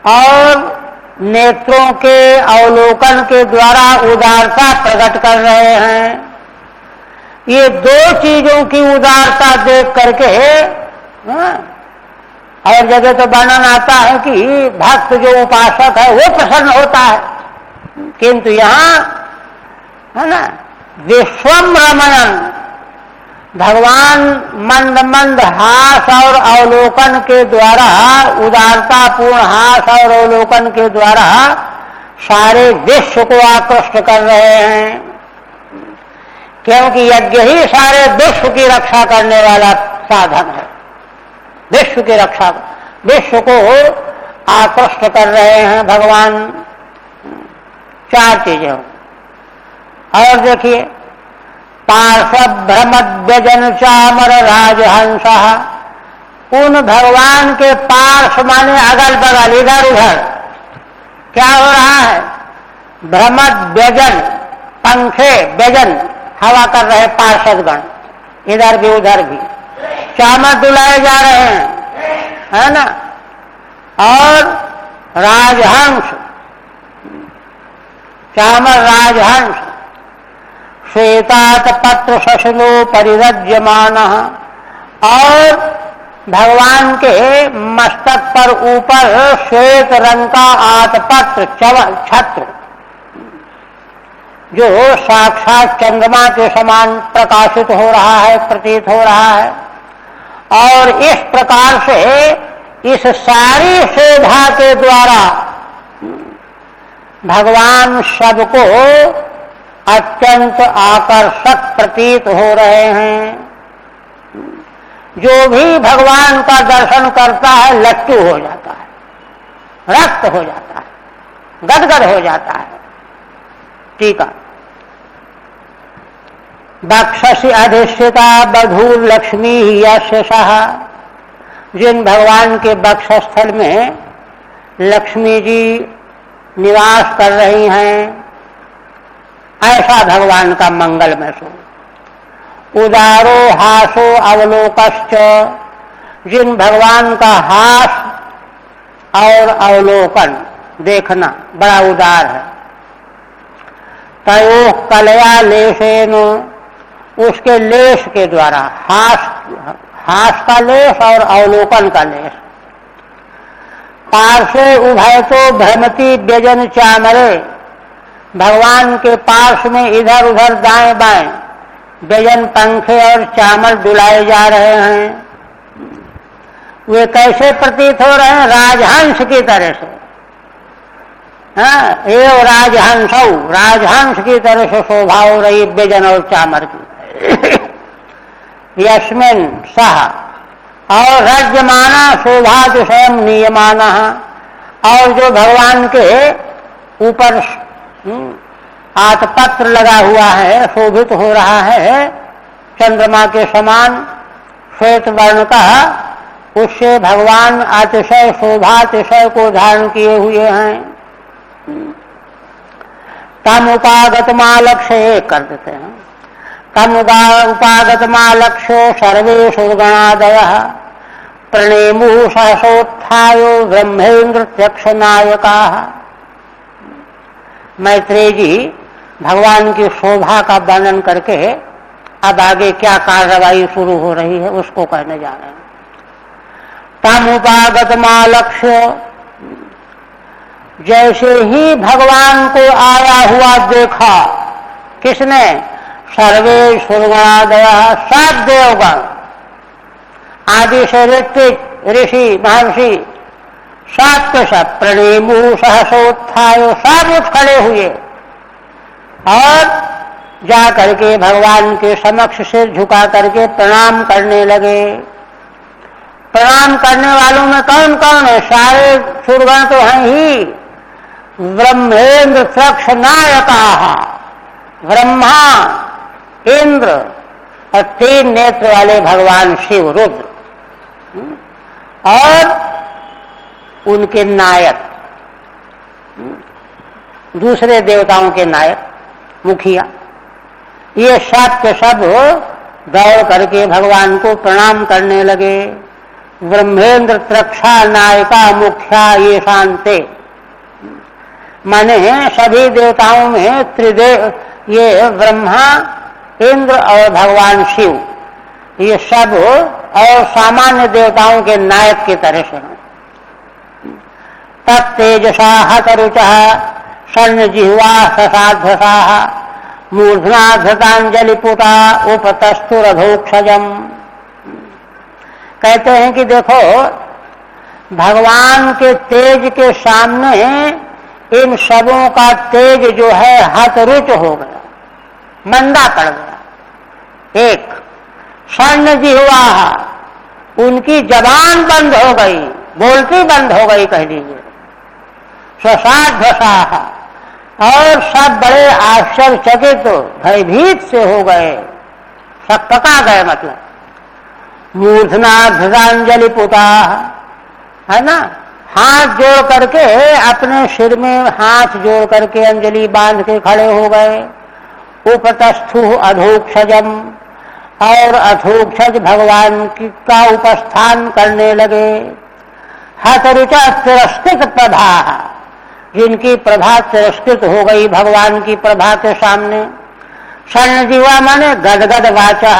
और नेत्रों के अवलोकन के द्वारा उदारता प्रकट कर रहे हैं। ये 2 चीजों की उदारता देख करके, और जगह तो वर्णन आता है कि भक्त जो उपासक है वो प्रसन्न होता है, किंतु यहाँ, है ना, विश्वम रमणन, भगवान मंद मंद हास और अवलोकन के द्वारा, उदारता पूर्ण हास और अवलोकन के द्वारा सारे विश्व को आकृष्ट कर रहे हैं, क्योंकि यज्ञ ही सारे विश्व की रक्षा करने वाला साधन है। विश्व की रक्षा, विश्व को आकृष्ट कर रहे हैं भगवान। चार चीजें। और देखिए, पार्श्व भ्रमद्यजन चामर राजहंस, उन भगवान के पार्श्व माने अगल बगल, इधर उधर क्या हो रहा है? भ्रमद व्यजन, पंखे व्यजन हवा कर रहे पार्षदगण, इधर भी उधर भी चामर डुलाए जा रहे हैं, है ना। और राजहंस, चामर राजहंस, श्वेतात पत्र शशलो परिरज्यमान, और भगवान के मस्तक पर ऊपर श्वेत रंग का आतपत्र छत्र, जो साक्षात चंद्रमा के समान प्रकाशित हो रहा है, प्रतीत हो रहा है। और इस प्रकार से इस सारी शोभा के द्वारा भगवान सबको अत्यंत आकर्षक प्रतीत हो रहे हैं। जो भी भगवान का दर्शन करता है लट्टू हो जाता है, रक्त हो जाता है, गदगद हो जाता है। टीका, बक्षसी अधिष्ठिता बधूर लक्ष्मी यस्य सह, जिन भगवान के बक्षस्थल में लक्ष्मी जी निवास कर रही हैं, ऐसा भगवान का मंगलमय स्वरूप। उदारो हासो अवलोकश्च, जिन भगवान का हास और अवलोकन देखना बड़ा उदार है। तयो कलया लेशेन, उसके लेश के द्वारा, हास का लेश और अवलोकन का लेश। पार्श्वे उभय तो भ्रमति व्यजन चामरे, भगवान के पार्श्व में इधर उधर दाएं बाएं व्यजन पंखे और चामर डुलाए जा रहे हैं। वे कैसे प्रतीत हो रहे हैं? राजहंस की तरह से। हाँ, एव राजहंस, राजहंस की तरह से शोभा हो रही व्यजन और चामर की। यस्मिन सह, और रज्यमाना शोभातिशयम नियमाना, और जो भगवान के ऊपर आतपत्र लगा हुआ है, शोभित हो रहा है चंद्रमा के समान श्वेत वर्ण का, उससे भगवान अतिशय शोभातिशय को धारण किए हुए हैं। तम उपागत मालक्ष्य कर देते हैं। तम उपागत मालक्ष्य सर्वे सुरगणादय प्रणेमु सहसोत्थायो ब्रह्मेन्द्र त्यक्ष नायका। मैत्रेय जी भगवान की शोभा का वर्णन करके अब आगे क्या कार्रवाई शुरू हो रही है उसको कहने जा रहे हैं। तम उपागत मालक्ष्य, जैसे ही भगवान को आया हुआ देखा, किसने? सर्वे सुरगणादय, सब देवगण, आदि से ऋत्विक ऋषि महर्षि सब के सब, प्रणेमु सहसोत्थायो, सब उठ खड़े हुए और जा करके भगवान के समक्ष सिर झुका करके प्रणाम करने लगे। प्रणाम करने वालों में कौन कौन है? सारे सुरगण तो हैं ही। ब्रह्मेन्द्र त्यक्ष नायका, ब्रह्मा, इंद्र और 3 नेत्र वाले भगवान शिव रुद्र, और उनके नायक, दूसरे देवताओं के नायक, मुखिया, ये सब के सब दौड़ करके भगवान को प्रणाम करने लगे। ब्रह्मेन्द्र त्रक्षा नायका मुख्या ये शांते, माने सभी देवताओं में त्रिदेव, ये ब्रह्मा, इंद्र और भगवान शिव, ये सब और सामान्य देवताओं के नायक की तरह से हैं। तत्तेजसा हतरुचः स्वर्ण जिह्वा ससाध्वसाः, मूर्धना धृतांजलि पुटा उपतस्तु रथोक्षजम। कहते हैं कि देखो भगवान के तेज के सामने इन सबों का तेज जो है हतरुच हो गया, मंदा पड़ गया। एक स्वर्ण जिह्वा, उनकी जबान बंद हो गई, बोलती बंद हो गई कह लीजिए। स्वसाध्वसाः, और सब बड़े आश्चर्यचकित भयभीत से हो गए, सब पका गए। मतलब मूर्धना धृतांजलि पुटा, है ना, हाथ जोड़ करके अपने सिर में हाथ जोड़ करके अंजलि बांध के खड़े हो गए। उपतस्थु अधोक्षजम, और अधोक्षज भगवान का उपस्थान करने लगे। हतरुचा तिरस्कृत प्रभा, जिनकी प्रभा तिरस्कृत हो गई भगवान की प्रभा के सामने। स्वर्ण जीवा माने गदगद वाचा,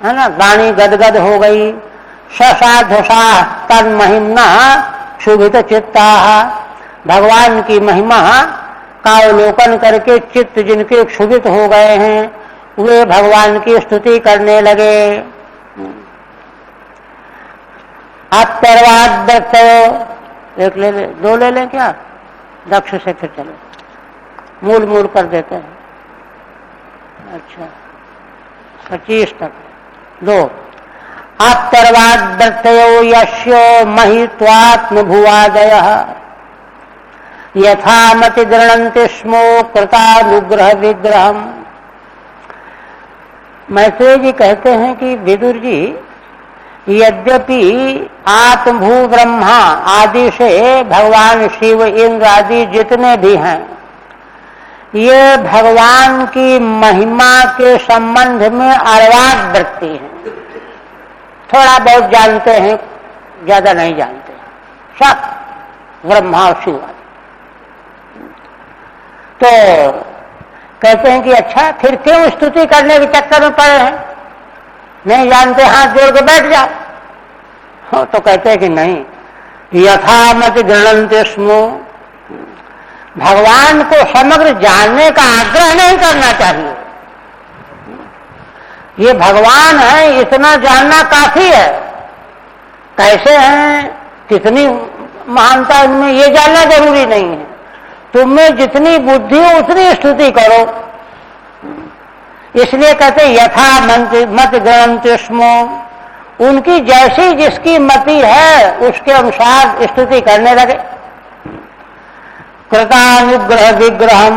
है ना, वाणी गदगद हो गई। ससाधुषा तन महिमा क्षुभित चित्ता, भगवान की महिमा का अवलोकन करके चित्त जिनके क्षुभित हो गए हैं वे भगवान की स्तुति करने लगे। अत्यर्वाद एक ले ले, दो ले लें क्या? दक्ष से फिर चलो, मूल मूल कर देते हैं। अच्छा 25 तक दो। अत्यर्वाद्यो यश्यो महित्वात्मभुवादयः यथा मति गृह्णन्ति स्मो कृतानुग्रह विग्रहम्। मैत्रेय जी कहते हैं कि विदुर जी, यद्यपि आत्मभू ब्रह्मा आदि से भगवान शिव इंद्र आदि जितने भी हैं, ये भगवान की महिमा के संबंध में अर्वाद वृत्ति हैं। थोड़ा बहुत जानते हैं, ज्यादा नहीं जानते हैं, सब ब्रह्मा और शिव। तो कहते हैं कि अच्छा फिर क्यों स्तुति करने के चक्कर में पड़े हैं, नहीं जानते हाथ जोड़ के बैठ जाओ। तो कहते हैं कि नहीं, यथामत गृह्णन्ति स्मो, भगवान को समग्र जानने का आग्रह नहीं करना चाहिए। ये भगवान है इतना जानना काफी है, कैसे हैं, कितनी महानता इनमें, ये जानना जरूरी नहीं है। तुम्हें जितनी बुद्धि हो उतनी स्तुति करो। इसलिए कहते यथा मत ग्रंथि स्मो, उनकी जैसी जिसकी मति है उसके अनुसार स्तुति करने लगे। कृतानुग्रह विग्रहम,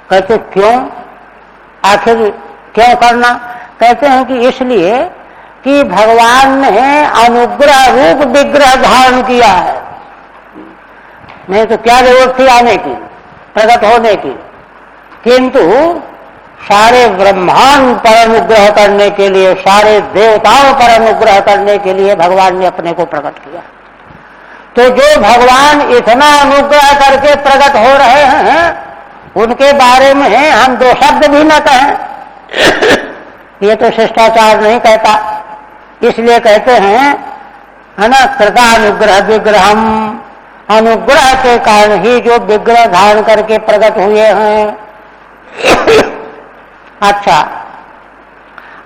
कहते क्यों, आखिर क्यों करना? कहते हैं कि इसलिए कि भगवान ने अनुग्रह रूप विग्रह धारण किया है, नहीं तो क्या जरूरत थी आने की, प्रकट होने की। किंतु सारे ब्रह्मांड पर अनुग्रह करने के लिए, सारे देवताओं पर अनुग्रह करने के लिए भगवान ने अपने को प्रकट किया। तो जो भगवान इतना अनुग्रह करके प्रकट हो रहे हैं उनके बारे में हम दो शब्द भी न कहें, ये तो शिष्टाचार नहीं कहता। इसलिए कहते हैं, है ना, कृतानुग्रह विग्रहम, अनुग्रह के कारण ही जो विग्रह धारण करके प्रकट हुए हैं। अच्छा,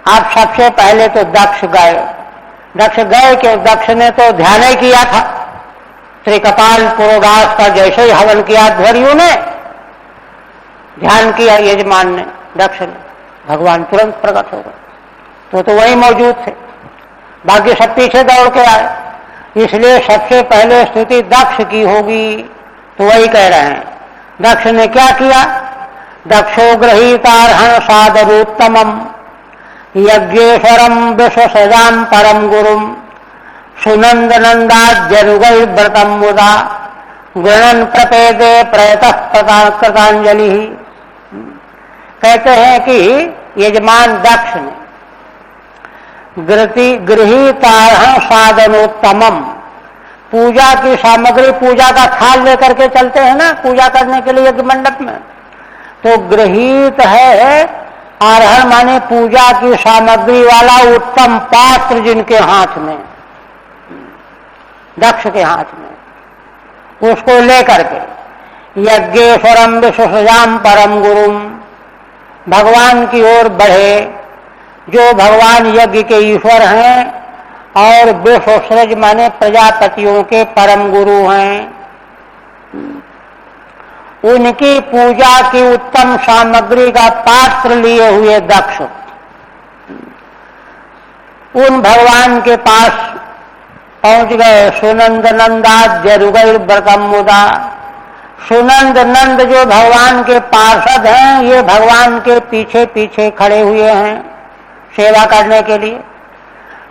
आप सबसे पहले तो दक्ष गए। दक्ष गए कि दक्ष ने तो ध्यान ही किया था, श्री कपाल पुरोडास का जैसे ही हवन किया ध्वर्यु ने ध्यान किया, यजमान ने, दक्ष ने, भगवान तुरंत प्रकट हो गए। तो वही मौजूद थे, बाकी सब पीछे दौड़ के आए। इसलिए सबसे पहले स्तुति दक्ष की होगी। तो वही कह रहे हैं, दक्ष ने क्या किया? दक्षो गृहीतार्हण सादरोत्तमम यज्ञेश्वरम विश्वसजाम परम गुरुम सुनंदनंदाज्जनुगैर्व्रतम मुदा गणन प्रपेदे प्रयतः कृतांजलि। कहते हैं कि यजमान दक्ष ने गृहीतार्हण साधनोत्तमम, पूजा की सामग्री, पूजा का थाल लेकर के चलते हैं ना पूजा करने के लिए यज्ञ मंडप में, तो गृहीत है आर्हण माने पूजा की सामग्री वाला उत्तम पात्र जिनके हाथ में, दक्ष के हाथ में, उसको लेकर के यज्ञेश्वरम विश्वसजाम परम गुरुम, भगवान की ओर बढ़े, जो भगवान यज्ञ के ईश्वर हैं और विश्वसृज माने प्रजापतियों के परम गुरु हैं, उनकी पूजा की उत्तम सामग्री का पात्र लिए हुए दक्ष उन भगवान के पास पहुंच गए। सुनंद नंदाद्य रुगैर व्रतम मुदा, सुनंद नंद जो भगवान के पार्षद हैं, ये भगवान के पीछे पीछे खड़े हुए हैं सेवा करने के लिए।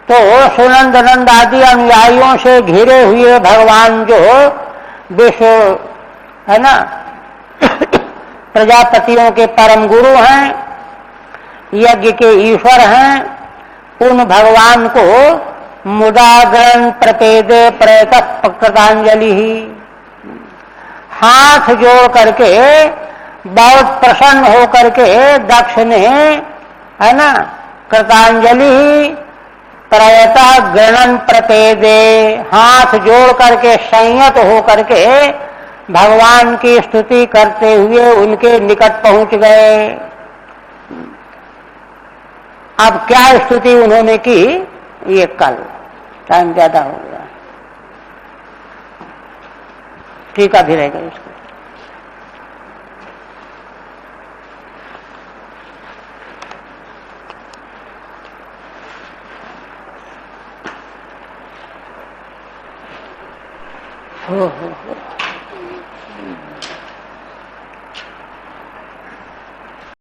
तो सुनंद नंद आदि अनुयायियों से घिरे हुए भगवान जो विश्व है ना प्रजापतियों के परम गुरु हैं, यज्ञ के ईश्वर हैं, उन भगवान को मुदाग्रन प्रपेदे प्रयत कृतांजलि ही, हाथ जोड़ करके बहुत प्रसन्न होकर के दक्ष ने है ना कृतांजलि प्रयता गणन प्रपेदे, हाथ जोड़ करके संयत होकर के भगवान की स्तुति करते हुए उनके निकट पहुंच गए। अब क्या स्तुति उन्होंने की ये कल, टाइम ज्यादा हो गया, टीका भी रहेगा इसको। हो